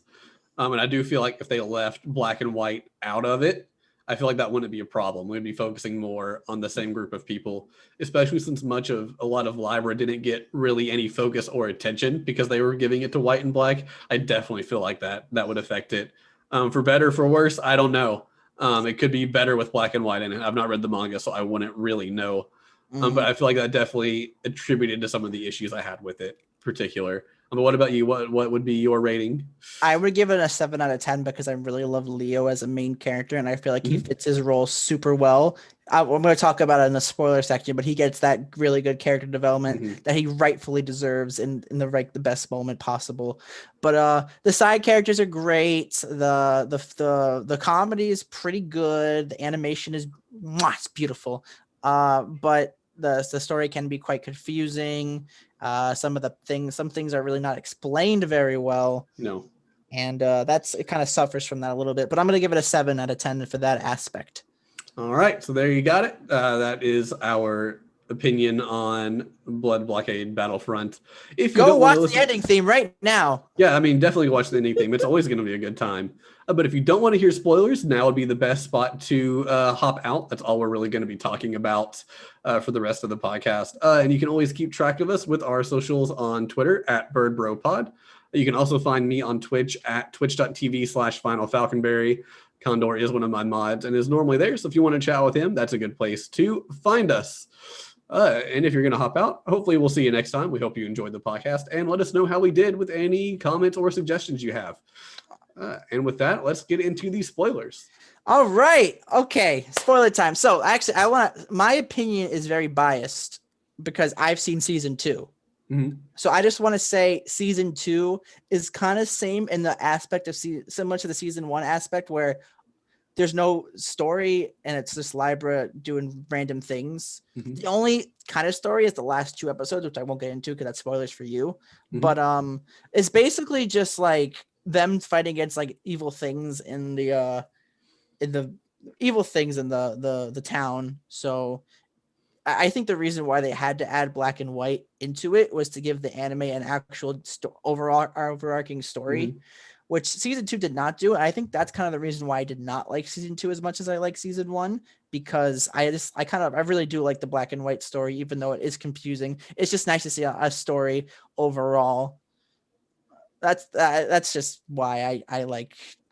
Speaker 1: And I do feel like if they left Black and White out of it, I feel like that wouldn't be a problem. We'd be focusing more on the same group of people, especially since a lot of Libra didn't get really any focus or attention because they were giving it to White and Black. I definitely feel like that would affect it. For better, for worse, I don't know. It could be better with black and white in it. I've not read the manga, so I wouldn't really know. But I feel like that definitely attributed to some of the issues I had with it, in particular. But what about you? What would be your rating?
Speaker 2: I would give it a 7 out of 10 because I really love Leo as a main character, and I feel like he fits his role super well. I'm going to talk about it in the spoiler section, but he gets that really good character development that he rightfully deserves in the best moment possible. But the side characters are great. The comedy is pretty good. The animation is it's beautiful. But the story can be quite confusing. Some things are really not explained very well.
Speaker 1: No.
Speaker 2: And it kind of suffers from that a little bit, but I'm going to give it a 7 out of 10 for that aspect.
Speaker 1: All right, so there you got it. That is our opinion on Blood Blockade Battlefront. If you
Speaker 2: go
Speaker 1: don't
Speaker 2: watch
Speaker 1: listen...
Speaker 2: the ending theme right now.
Speaker 1: Yeah, I mean, definitely watch the ending theme. It's always going to be a good time. But if you don't want to hear spoilers, now would be the best spot to hop out. That's all we're really going to be talking about for the rest of the podcast. And you can always keep track of us with our socials on Twitter at BirdBroPod. You can also find me on Twitch at twitch.tv/FinalFalconberry. Condor is one of my mods and is normally there. So if you want to chat with him, that's a good place to find us. And if you're going to hop out, hopefully we'll see you next time. We hope you enjoyed the podcast and let us know how we did with any comments or suggestions you have. And with that, let's get into the spoilers.
Speaker 2: All right. Okay. Spoiler time. So actually, my opinion is very biased because I've seen season 2. So I just want to say season 2 is kind of same in the aspect of similar to the season 1 aspect where there's no story and it's just Libra doing random things. The only kind of story is the last 2 episodes, which I won't get into because that's spoilers for you. But it's basically just like them fighting against like evil things in the town. So I think the reason why they had to add black and white into it was to give the anime an actual overarching story, which season 2 did not do. And I think that's kind of the reason why I did not like season 2 as much as I like season 1, because I really do like the black and white story, even though it is confusing. It's just nice to see a story overall. That's just why I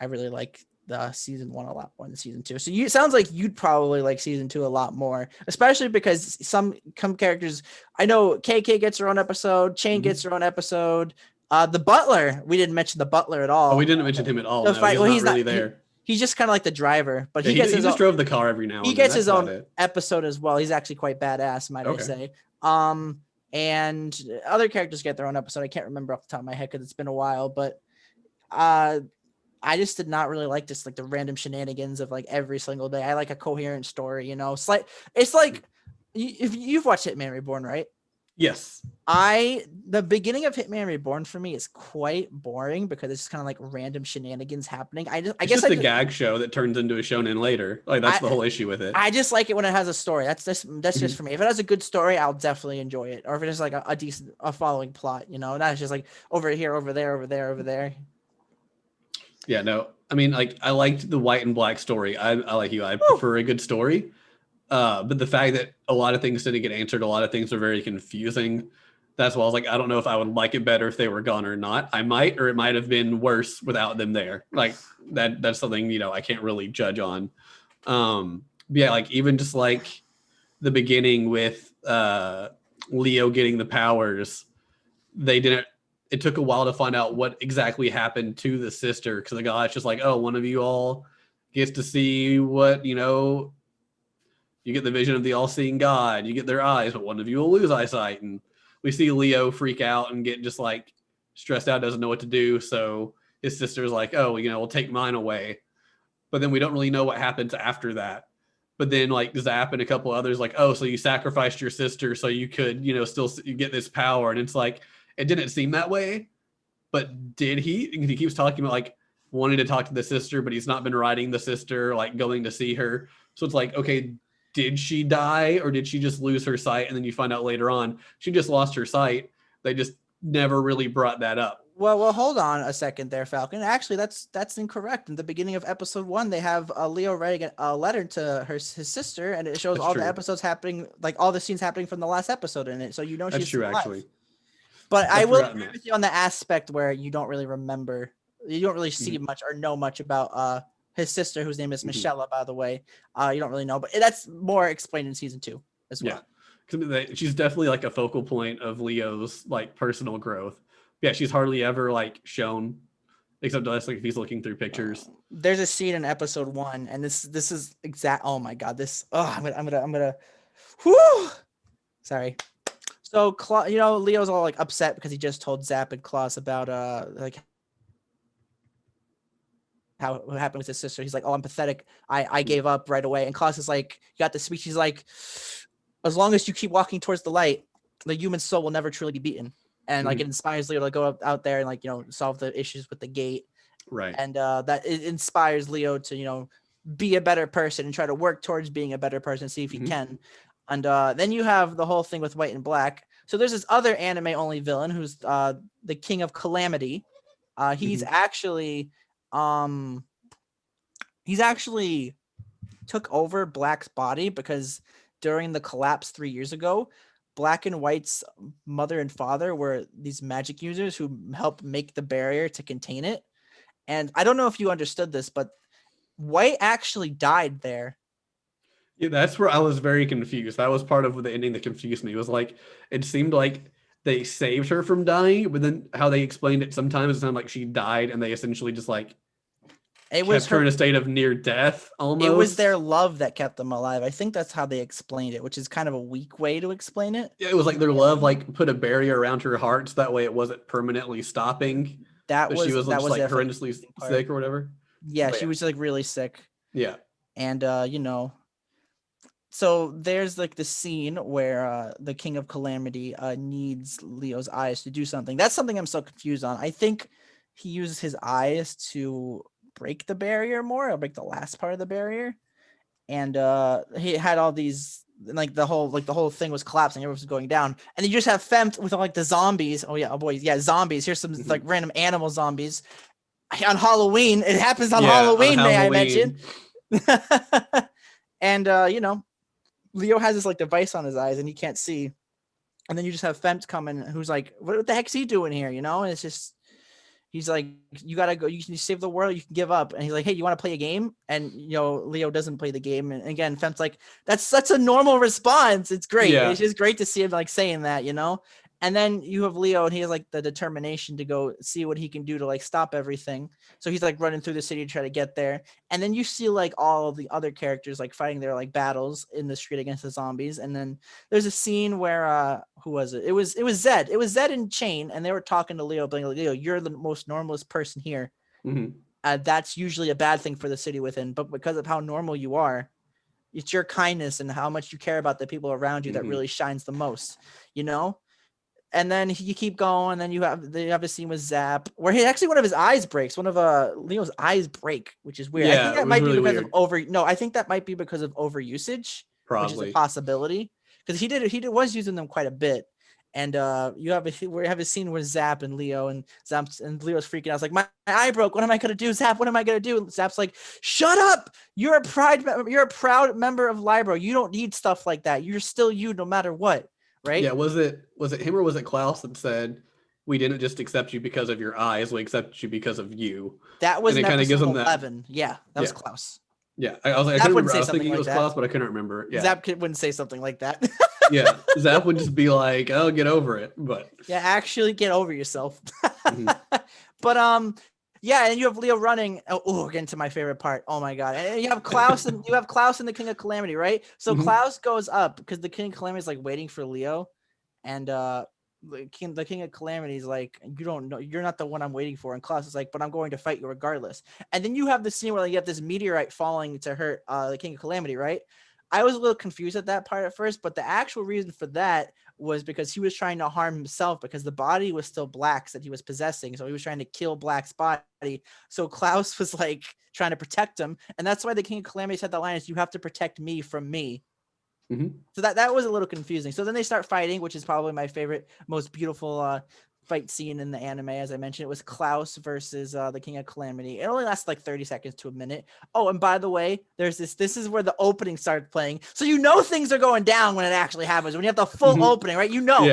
Speaker 2: really like the season 1 a lot more than season 2. So it sounds like you'd probably like season 2 a lot more, especially because some characters, I know KK gets her own episode, Chain gets her own episode. The butler, we didn't mention the butler at all.
Speaker 1: Oh, we didn't mention him at all. No, he's not really there.
Speaker 2: He's just kind of like the driver, but
Speaker 1: he just drove the car every now and then.
Speaker 2: He gets his own episode as well. He's actually quite badass, might I say. And other characters get their own episode. I can't remember off the top of my head because it's been a while, but I just did not really like just like the random shenanigans of like every single day. I like a coherent story, It's like if you've watched Hitman Reborn, right?
Speaker 1: Yes.
Speaker 2: The beginning of Hitman Reborn for me is quite boring because it's kind of like random shenanigans happening. I guess it's a gag show that turns into a shonen later. Like that's the whole issue with it. I just like it when it has a story. That's just for me. If it has a good story, I'll definitely enjoy it. Or if it's like a decent following plot, not just like over here, over there, over there, over there.
Speaker 1: Yeah, no. I mean, like I liked the white and black story. I like you. I prefer a good story. But the fact that a lot of things didn't get answered, a lot of things are very confusing. That's why I was like, I don't know if I would like it better if they were gone or not. I might, or it might have been worse without them there. Like that's something, I can't really judge on. But yeah, like even just like the beginning with Leo getting the powers, it took a while to find out what exactly happened to the sister. Cause the guy's just like, oh, one of you all gets to see what, you get the vision of the all-seeing God. You get their eyes, but one of you will lose eyesight. And we see Leo freak out and get just like stressed out, doesn't know what to do. So his sister's like, oh, we'll take mine away. But then we don't really know what happens after that. But then like Zap and a couple others like, oh, so you sacrificed your sister so you could, still you get this power. And it's like, it didn't seem that way. But did he? And he keeps talking about like wanting to talk to the sister, but he's not been writing the sister, like going to see her. So it's like, okay, did she die or did she just lose her sight? And then you find out later on she just lost her sight. They just never really brought that up.
Speaker 2: Well, hold on a second there, Falcon. Actually, that's incorrect. In the beginning of episode 1, they have Leo writing a letter to his sister, and it shows the episodes happening, like all the scenes happening from the last episode in it. So she's that's true, alive. Actually. But I will agree with you on the aspect where you don't really remember, you don't really see much or know much about his sister, whose name is
Speaker 1: Mhm.
Speaker 2: Michelle, by the way. You don't really know, but that's more explained in season 2 as well.
Speaker 1: She's definitely like a focal point of Leo's like personal growth. Yeah, she's hardly ever like shown, except like if he's looking through pictures.
Speaker 2: There's a scene in episode 1, and this is exact. Oh my god, this. Oh, I'm gonna. Whoo! Sorry. So, Leo's all like upset because he just told Zap and Klaus about like what happened with his sister. He's like, "Oh, I'm pathetic. I gave up right away." And Klaus is like, "You got the speech." He's like, "As long as you keep walking towards the light, the human soul will never truly be beaten." And like it inspires Leo to go out there and like solve the issues with the gate.
Speaker 1: Right.
Speaker 2: And that it inspires Leo to be a better person and try to work towards being a better person, see if he can. And then you have the whole thing with White and Black. So there's this other anime only villain who's the King of Calamity. He's actually took over Black's body because during the collapse 3 years ago, Black and White's mother and father were these magic users who helped make the barrier to contain it. And I don't know if you understood this, but White actually died there.
Speaker 1: Yeah, that's where I was very confused. That was part of the ending that confused me. It was like it seemed like they saved her from dying, but then how they explained it sometimes it sounded like she died, and they essentially just like kept her in a state of near death almost.
Speaker 2: It was their love that kept them alive. I think that's how they explained it, which is kind of a weak way to explain it.
Speaker 1: Yeah, it was like their love like put a barrier around her heart so that way it wasn't permanently stopping.
Speaker 2: That was
Speaker 1: she was just like horrendously sick or whatever.
Speaker 2: Yeah, she was like really sick.
Speaker 1: Yeah.
Speaker 2: And so there's like the scene where the King of Calamity needs Leo's eyes to do something. That's something I'm so confused on. I think he uses his eyes to break the barrier more, or break the last part of the barrier. And he had all these like the whole thing was collapsing, everyone was going down. And then you just have Fempt with like the zombies. Zombies. Here's some like random animal zombies. On Halloween. It happens on Halloween, may I mention. And Leo has this like device on his eyes and he can't see. And then you just have Fempt coming who's like, what the heck's he doing here? And it's just, he's like, you gotta go, you can save the world, you can give up. And he's like, hey, you want to play a game? And Leo doesn't play the game. And again, Fempt's like, that's such a normal response. It's great. Yeah. It's just great to see him like saying that, And then you have Leo and he has like the determination to go see what he can do to like stop everything. So he's like running through the city to try to get there. And then you see like all of the other characters like fighting their like battles in the street against the zombies. And then there's a scene where who was it? It was Zed. It was Zed and Chain, and they were talking to Leo, being like, Leo, you're the most normalest person here. That's usually a bad thing for the city within, but because of how normal you are, it's your kindness and how much you care about the people around you that really shines the most, And then you keep going, and then you have a scene with Zap where one of his eyes breaks. One of Leo's eyes break, which is weird.
Speaker 1: Yeah,
Speaker 2: I think that might be because
Speaker 1: weird.
Speaker 2: I think that might be because of overusage,
Speaker 1: Probably.
Speaker 2: which is a possibility. Because he was using them quite a bit. And we have a scene with Zap and Leo, and Leo's freaking out. It's like, my eye broke. What am I gonna do, Zap? What am I gonna do? Zap's like, shut up! You're a proud member of Libro. You don't need stuff like that. You're still you, no matter what. Right?
Speaker 1: Yeah, was it him or was it Klaus that said, we didn't just accept you because of your eyes, we accept you because of you?
Speaker 2: That was in episode 11. Yeah, that was Klaus.
Speaker 1: Yeah, I was thinking it was Klaus, but I couldn't remember. Yeah.
Speaker 2: Zap wouldn't say something like that.
Speaker 1: Yeah, Zap would just be like, oh, get over it. But
Speaker 2: yeah, actually get over yourself. But yeah, and you have Leo running. Oh, getting to my favorite part. Oh my god! And you have Klaus and the King of Calamity, right? So Klaus goes up because the King of Calamity is like waiting for Leo, and the King of Calamity is like, you don't know, you're not the one I'm waiting for. And Klaus is like, but I'm going to fight you regardless. And then you have the scene where you have this meteorite falling to hurt the King of Calamity, right? I was a little confused at that part at first, but the actual reason for that was because he was trying to harm himself because the body was still Black's that he was possessing. So he was trying to kill Black's body. So Klaus was like trying to protect him. And that's why the King of Calamity said the line is, you have to protect me from me. So that was a little confusing. So then they start fighting, which is probably my favorite, most beautiful fight scene in the anime. As I mentioned, it was Klaus versus the King of Calamity. It only lasts like 30 seconds to a minute. Oh, and by the way, there's this is where the opening starts playing. So things are going down when it actually happens. When you have the full opening, right? You know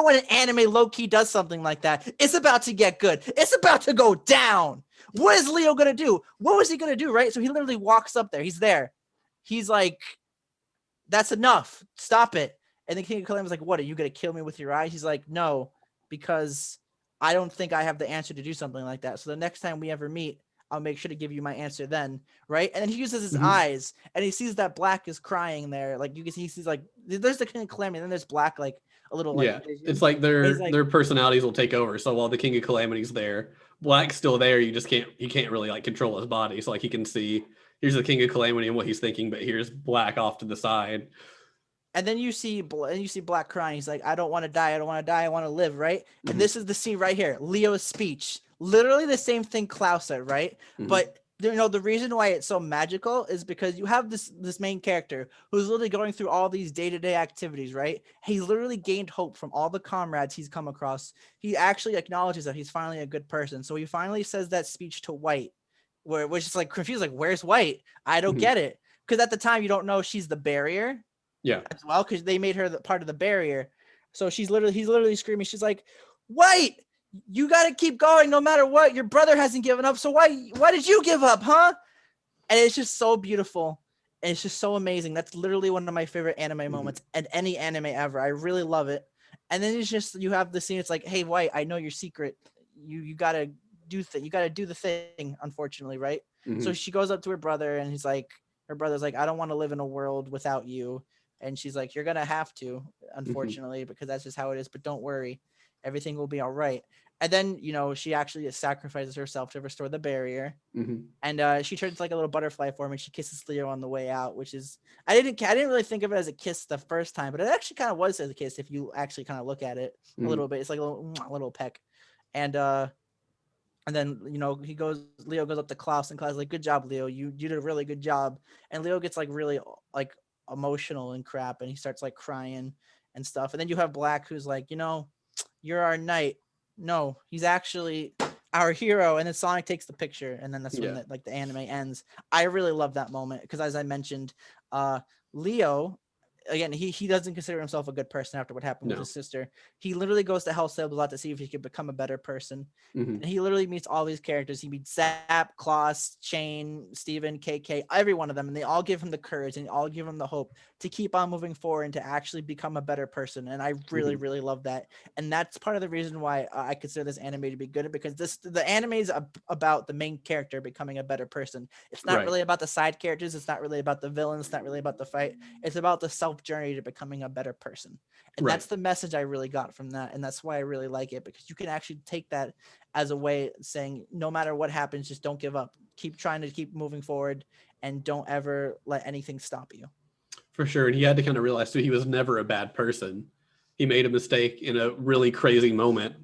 Speaker 2: when an anime low-key does something like that, it's about to get good. It's about to go down. what is Leo gonna do? What was he gonna do? Right? So he literally walks up there. He's there. He's like, that's enough. Stop it. And the King of Calamity is like, what? Are you gonna kill me with your eyes? He's like, no, because I don't think I have the answer to do something like that. So the next time we ever meet, I'll make sure to give you my answer then, right? And then he uses his eyes, and he sees that Black is crying there. Like you can see, he sees like there's the King of Calamity, and then there's Black, like a little like
Speaker 1: it's like their personalities will take over. So while the King of Calamity's there, Black's still there. You can't really like control his body. So like he can see here's the King of Calamity and what he's thinking, but here's Black off to the side.
Speaker 2: And then you see Black crying. He's like, I don't want to die. I don't want to die. I want to live, right? And this is the scene right here. Leo's speech. Literally the same thing Klaus said, right? But the reason why it's so magical is because you have this main character who's literally going through all these day-to-day activities, right? He's literally gained hope from all the comrades he's come across. He actually acknowledges that he's finally a good person. So he finally says that speech to White, which is like confused, like, where's White? I don't get it. Because at the time you don't know she's the barrier.
Speaker 1: Yeah.
Speaker 2: As well, because they made her part of the barrier. So he's literally screaming. She's like, White, you got to keep going no matter what. Your brother hasn't given up. So why did you give up, huh? And it's just so beautiful. And it's just so amazing. That's literally one of my favorite anime moments and any anime ever. I really love it. And then it's just, you have the scene. It's like, hey, White, I know your secret. You got to do the thing, unfortunately, right? So she goes up to her brother, and her brother's like, I don't want to live in a world without you. And she's like, you're going to have to, unfortunately, because that's just how it is. But don't worry. Everything will be all right. And then, she actually sacrifices herself to restore the barrier. And she turns like a little butterfly form, and she kisses Leo on the way out, which is, I didn't really think of it as a kiss the first time, but it actually kind of was as a kiss if you actually kind of look at it a little bit. It's like a little peck. And then, Leo goes up to Klaus, and Klaus is like, good job, Leo. You did a really good job. And Leo gets like really like emotional and crap, and he starts like crying and stuff. And then you have Black, who's like, you're our knight. No, he's actually our hero. And then Sonic takes the picture, and then that's when the anime ends. I really love that moment because, as I mentioned, Leo, again, he doesn't consider himself a good person after what happened with his sister. He literally goes to Hell Sails a lot to see if he could become a better person. And he literally meets all these characters. He meets Zap, Klaus, Shane, Steven, KK, every one of them. And they all give him the courage, and all give him the hope to keep on moving forward and to actually become a better person. And I really, really love that. And that's part of the reason why I consider this anime to be good, because the anime is about the main character becoming a better person. It's not really about the side characters. It's not really about the villains. It's not really about the fight. It's about the self journey to becoming a better person. And that's the message I really got from that. And that's why I really like it, because you can actually take that as a way of saying, no matter what happens, just don't give up. Keep trying to keep moving forward, and don't ever let anything stop you. For
Speaker 1: sure. And he had to kind of realize too, he was never a bad person. He made a mistake in a really crazy moment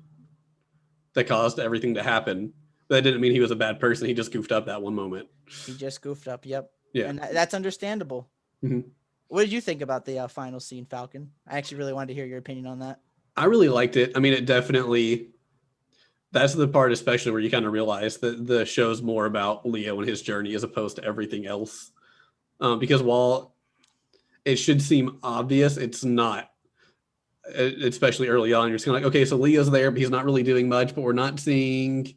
Speaker 1: that caused everything to happen. But that didn't mean he was a bad person. He just goofed up that one moment.
Speaker 2: He just goofed up. Yep.
Speaker 1: Yeah.
Speaker 2: And that's understandable. What did you think about the final scene, Falcon? I actually really wanted to hear your opinion on that.
Speaker 1: I really liked it. I mean, it definitely, that's the part especially where you kind of realize that the show's more about Leo and his journey as opposed to everything else. Because while it should seem obvious, it's not. Especially early on, you're just kind of like, okay, so Leo's there, but he's not really doing much, but we're not seeing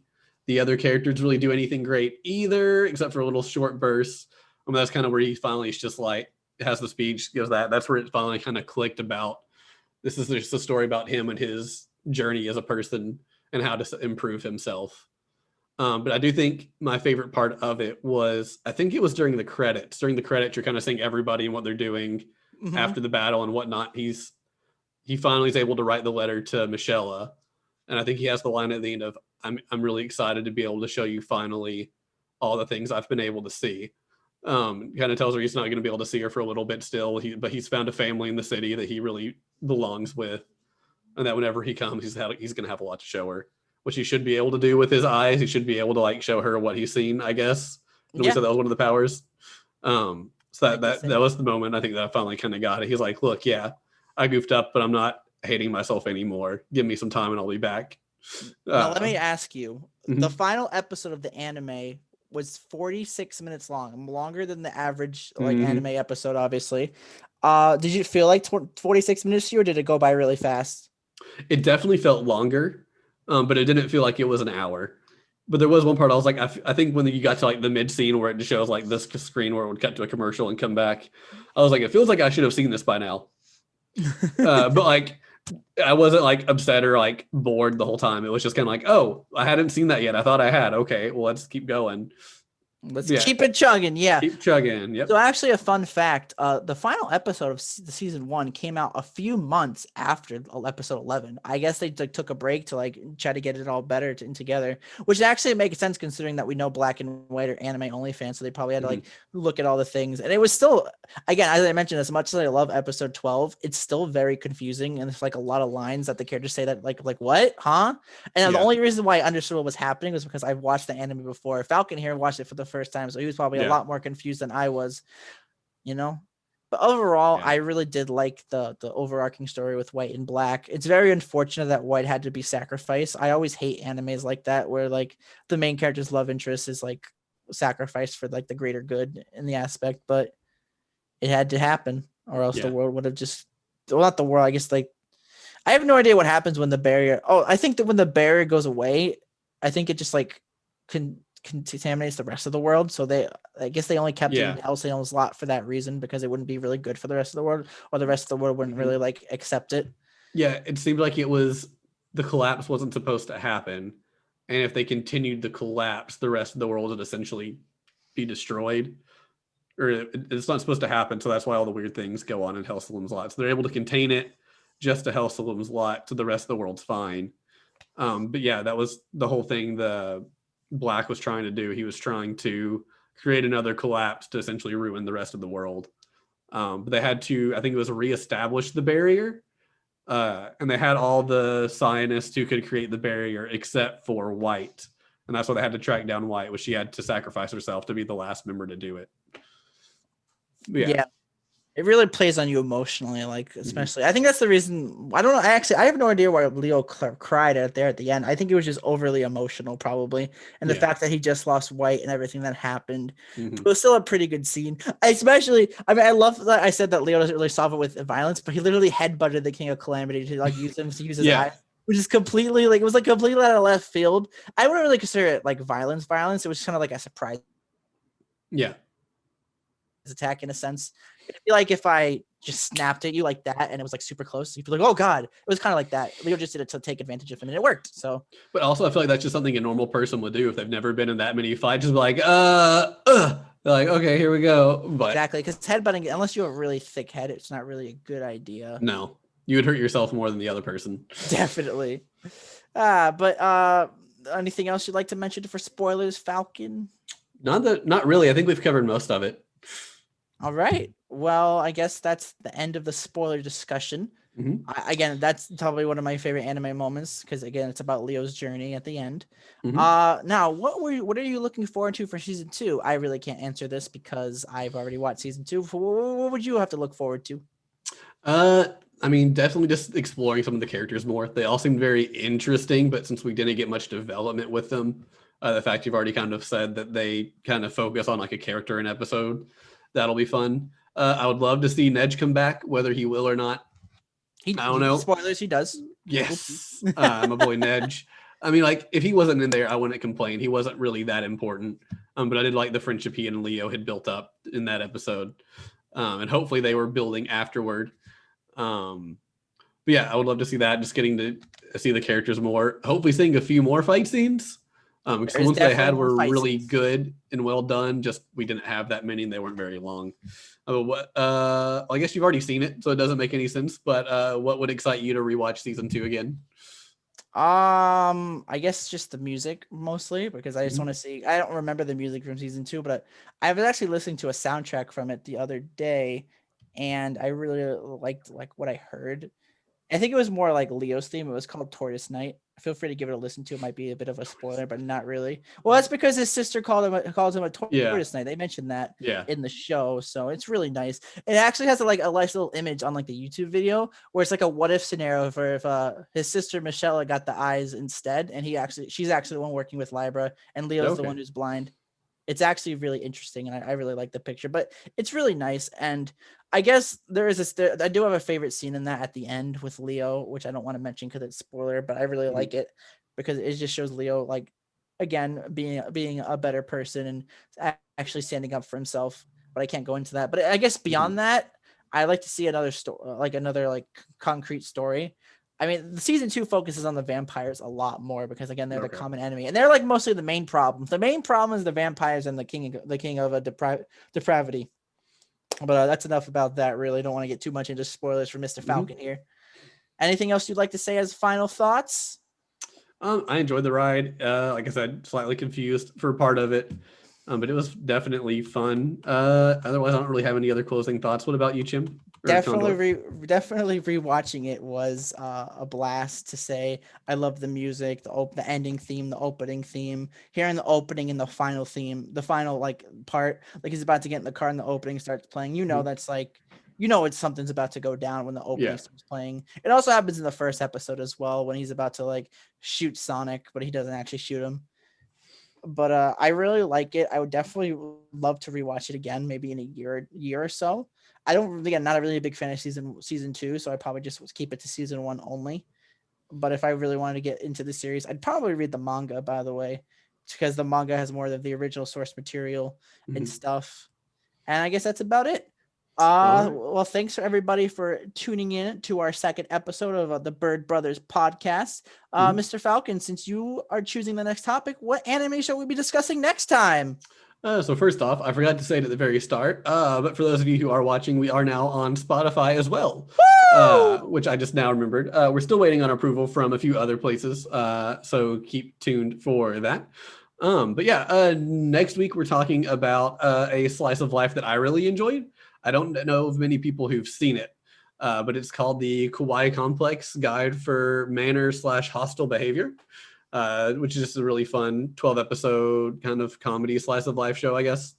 Speaker 1: the other characters really do anything great either, except for a little short bursts. I mean, that's kind of where he finally is just like, has the speech, gives that. That's where it finally kind of clicked about, this is just a story about him and his journey as a person and how to improve himself. But I do think my favorite part of it was, I think it was during the credits. During the credits, you're kind of seeing everybody and what they're doing after the battle and whatnot. He finally is able to write the letter to Michelle. And I think he has the line at the end of, I'm really excited to be able to show you finally all the things I've been able to see. Kind of tells her he's not going to be able to see her for a little bit still, but he's found a family in the city that he really belongs with, and that whenever he comes, he's going to have a lot to show her, which he should be able to do with his eyes. He should be able to like show her what he's seen, I guess. We said that was one of the powers. So that was the moment I think that I finally kind of got it. He's like, look, yeah, I goofed up, but I'm not hating myself anymore. Give me some time and I'll be back.
Speaker 2: Now let me ask you, the final episode of the anime was 46 minutes long, longer than the average anime episode, obviously. Did you feel like 46 minutes to you, or did it go by really fast?
Speaker 1: It definitely felt longer, but it didn't feel like it was an hour. But there was one part I was like, I think when you got to like the mid scene where it just shows like this screen where it would cut to a commercial and come back, I was like, it feels like I should have seen this by now. But like, I wasn't like upset or like bored the whole time. It was just kind of like, oh, I hadn't seen that yet. I thought I had. Okay, well, let's keep going.
Speaker 2: Let's keep it chugging. Yeah.
Speaker 1: Keep chugging. Yep.
Speaker 2: So actually, a fun fact: the final episode of the season 1 came out a few months after episode 11. I guess they took a break to like try to get it all better together, which actually makes sense considering that we know Black and White are anime only fans, so they probably had to like look at all the things. And it was still, again, as I mentioned, as much as I love episode 12, it's still very confusing, and there's like a lot of lines that the characters say that like what, huh? And the only reason why I understood what was happening was because I've watched the anime before. Falcon here watched it for the first time, so he was probably a lot more confused than I was, you know. But overall, I really did like the overarching story with White and Black. It's very unfortunate that White had to be sacrificed. I always hate animes like that where like the main character's love interest is like sacrificed for like the greater good in the aspect, but it had to happen or else the world would have just, well, not the world, I guess, like I have no idea what happens when the barrier, I think that when the barrier goes away, I think it just like contaminates the rest of the world. So I guess they only kept it in Halcyon's lot for that reason, because it wouldn't be really good for the rest of the world, or the rest of the world wouldn't really like accept it. Yeah,
Speaker 1: it seemed like it was, the collapse wasn't supposed to happen, and if they continued the collapse, the rest of the world would essentially be destroyed, or it's not supposed to happen. So that's why all the weird things go on in Halcyon's lot. So they're able to contain it just to Halcyon's lot, so the rest of the world's fine. But yeah, that was the whole thing the Black was trying to do. He was trying to create another collapse to essentially ruin the rest of the world. But they had to, I think it was reestablish the barrier. And they had all the scientists who could create the barrier except for White. And that's why they had to track down White, which she had to sacrifice herself to be the last member to do it.
Speaker 2: Yeah. It really plays on you emotionally, like especially. I think that's the reason. I don't know. I have no idea why Leo cried at the end. I think it was just overly emotional, probably, and the fact that he just lost White and everything that happened. It was still a pretty good scene. Especially, I mean, I love that I said that Leo doesn't really solve it with violence, but he literally headbutted the King of Calamity to like use his eye, which is completely like, it was like completely out of left field. I wouldn't really consider it like violence. It was kind of like a surprise. Attack in a sense. It'd be like if I just snapped at you like that and it was like super close, you'd be like, oh god. It was kind of like that. Leo just did it to take advantage of him and it worked. So,
Speaker 1: but also I feel like that's just something a normal person would do if they've never been in that many fights. Just be like, they're like, okay, here we go. But
Speaker 2: exactly, because headbutting, unless you have a really thick head, it's not really a good idea.
Speaker 1: No, you would hurt yourself more than the other person.
Speaker 2: Definitely. But anything else you'd like to mention for spoilers, Falcon?
Speaker 1: Not really. I think we've covered most of it.
Speaker 2: All right. Well, I guess that's the end of the spoiler discussion. Again, that's probably one of my favorite anime moments because, again, it's about Leo's journey at the end. Now, what are you looking forward to for season 2? I really can't answer this because I've already watched season 2. What would you have to look forward to?
Speaker 1: I mean, definitely just exploring some of the characters more. They all seem very interesting, but since we didn't get much development with them, the fact you've already kind of said that they kind of focus on like a character in episode, that'll be fun. I would love to see Nedge come back, whether he will or not. I don't know.
Speaker 2: Spoilers, he does.
Speaker 1: Yes. I'm a boy Nedge. I mean, like, if he wasn't in there, I wouldn't complain. He wasn't really that important. But I did like the friendship he and Leo had built up in that episode. And hopefully they were building afterward. But yeah, I would love to see that. Just getting to see the characters more. Hopefully seeing a few more fight scenes. Because the ones they had were really good and well done. Just we didn't have that many and they weren't very long. I guess you've already seen it, so it doesn't make any sense. But what would excite you to rewatch season 2 again?
Speaker 2: I guess just the music mostly because I just want to see. I don't remember the music from season 2, but I was actually listening to a soundtrack from it the other day, and I really liked what I heard. I think it was more like Leo's theme. It was called Tortoise Night. Feel free to give it a listen to. It might be a bit of a spoiler, but not really. Well, that's because his sister calls him a Tortoise Night. They mentioned that in the show, so it's really nice. It actually has a nice little image on like the YouTube video where it's like a what if scenario for if his sister Michelle got the eyes instead, and she's actually the one working with Libra, and Leo's the one who's blind. It's actually really interesting, and I really like the picture, but it's really nice. And I guess I do have a favorite scene in that at the end with Leo, which I don't want to mention because it's spoiler, but I really like it because it just shows Leo again, being a better person and actually standing up for himself. But I can't go into that. But I guess beyond that, I like to see another story, like another like concrete story. I mean, the season 2 focuses on the vampires a lot more because again, they're the
Speaker 1: Okay.
Speaker 2: common enemy, and they're like mostly the main problem. The main problem is the vampires and the king of depravity. But that's enough about that. Really, don't want to get too much into spoilers for Mr. Falcon here. Anything else you'd like to say as final thoughts?
Speaker 1: I enjoyed the ride. Like I said, slightly confused for part of it, but it was definitely fun. Otherwise, I don't really have any other closing thoughts. What about you, Chim? Or Condor?
Speaker 2: Definitely rewatching it was a blast. To say I love the music, the ending theme, the opening theme, hearing the opening and the final theme, the final like part, like he's about to get in the car and the opening starts playing. That's like it's something's about to go down when the opening starts playing. It also happens in the first episode as well when he's about to like shoot Sonic, but he doesn't actually shoot him. But I really like it. I would definitely love to rewatch it again, maybe in a year or so. I don't again, not really a big fan of season 2, so I probably just keep it to season 1 only. But if I really wanted to get into the series, I'd probably read the manga, by the way, because the manga has more of the original source material and stuff. And I guess that's about it. Well, thanks for everybody for tuning in to our second episode of the Bird Brothers podcast. Mr. Falcon, since you are choosing the next topic, what anime shall we be discussing next time?
Speaker 1: So first off, I forgot to say it at the very start, but for those of you who are watching, we are now on Spotify as well, which I just now remembered. We're still waiting on approval from a few other places, so keep tuned for that. But yeah, next week we're talking about a slice of life that I really enjoyed. I don't know of many people who've seen it, but it's called the Kawaii Complex Guide for Manner/Hostile Behavior. Which is just a really fun 12-episode kind of comedy slice of life show, I guess.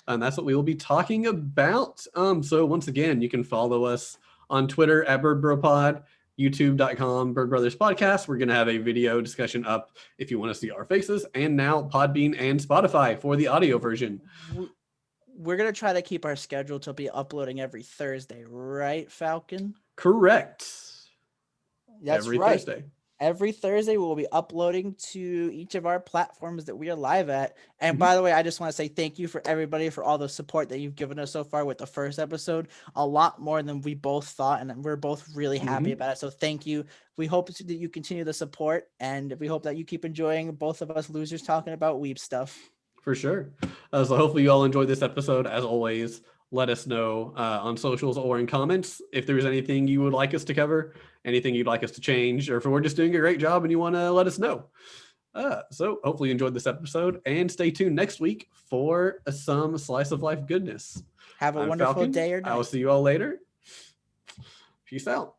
Speaker 1: And that's what we will be talking about. So once again, you can follow us on Twitter at BirdBroPod, YouTube.com Bird Brothers Podcast. We're going to have a video discussion up if you want to see our faces, and now Podbean and Spotify for the audio version.
Speaker 2: We're going to try to keep our schedule to be uploading every Thursday, right, Falcon?
Speaker 1: Correct.
Speaker 2: That's
Speaker 1: every
Speaker 2: right.
Speaker 1: Thursday.
Speaker 2: Every Thursday, we'll be uploading to each of our platforms that we are live at. And by the way, I just want to say thank you for everybody for all the support that you've given us so far with the first episode. A lot more than we both thought, and we're both really happy about it. So thank you. We hope that you continue the support, and we hope that you keep enjoying both of us losers talking about weeb stuff.
Speaker 1: For sure. So hopefully you all enjoyed this episode. As always, let us know on socials or in comments if there's anything you would like us to cover, anything you'd like us to change, or if we're just doing a great job and you want to let us know. So hopefully you enjoyed this episode, and stay tuned next week for some slice of life goodness.
Speaker 2: Have a wonderful day or night.
Speaker 1: I will see you all later. Peace out.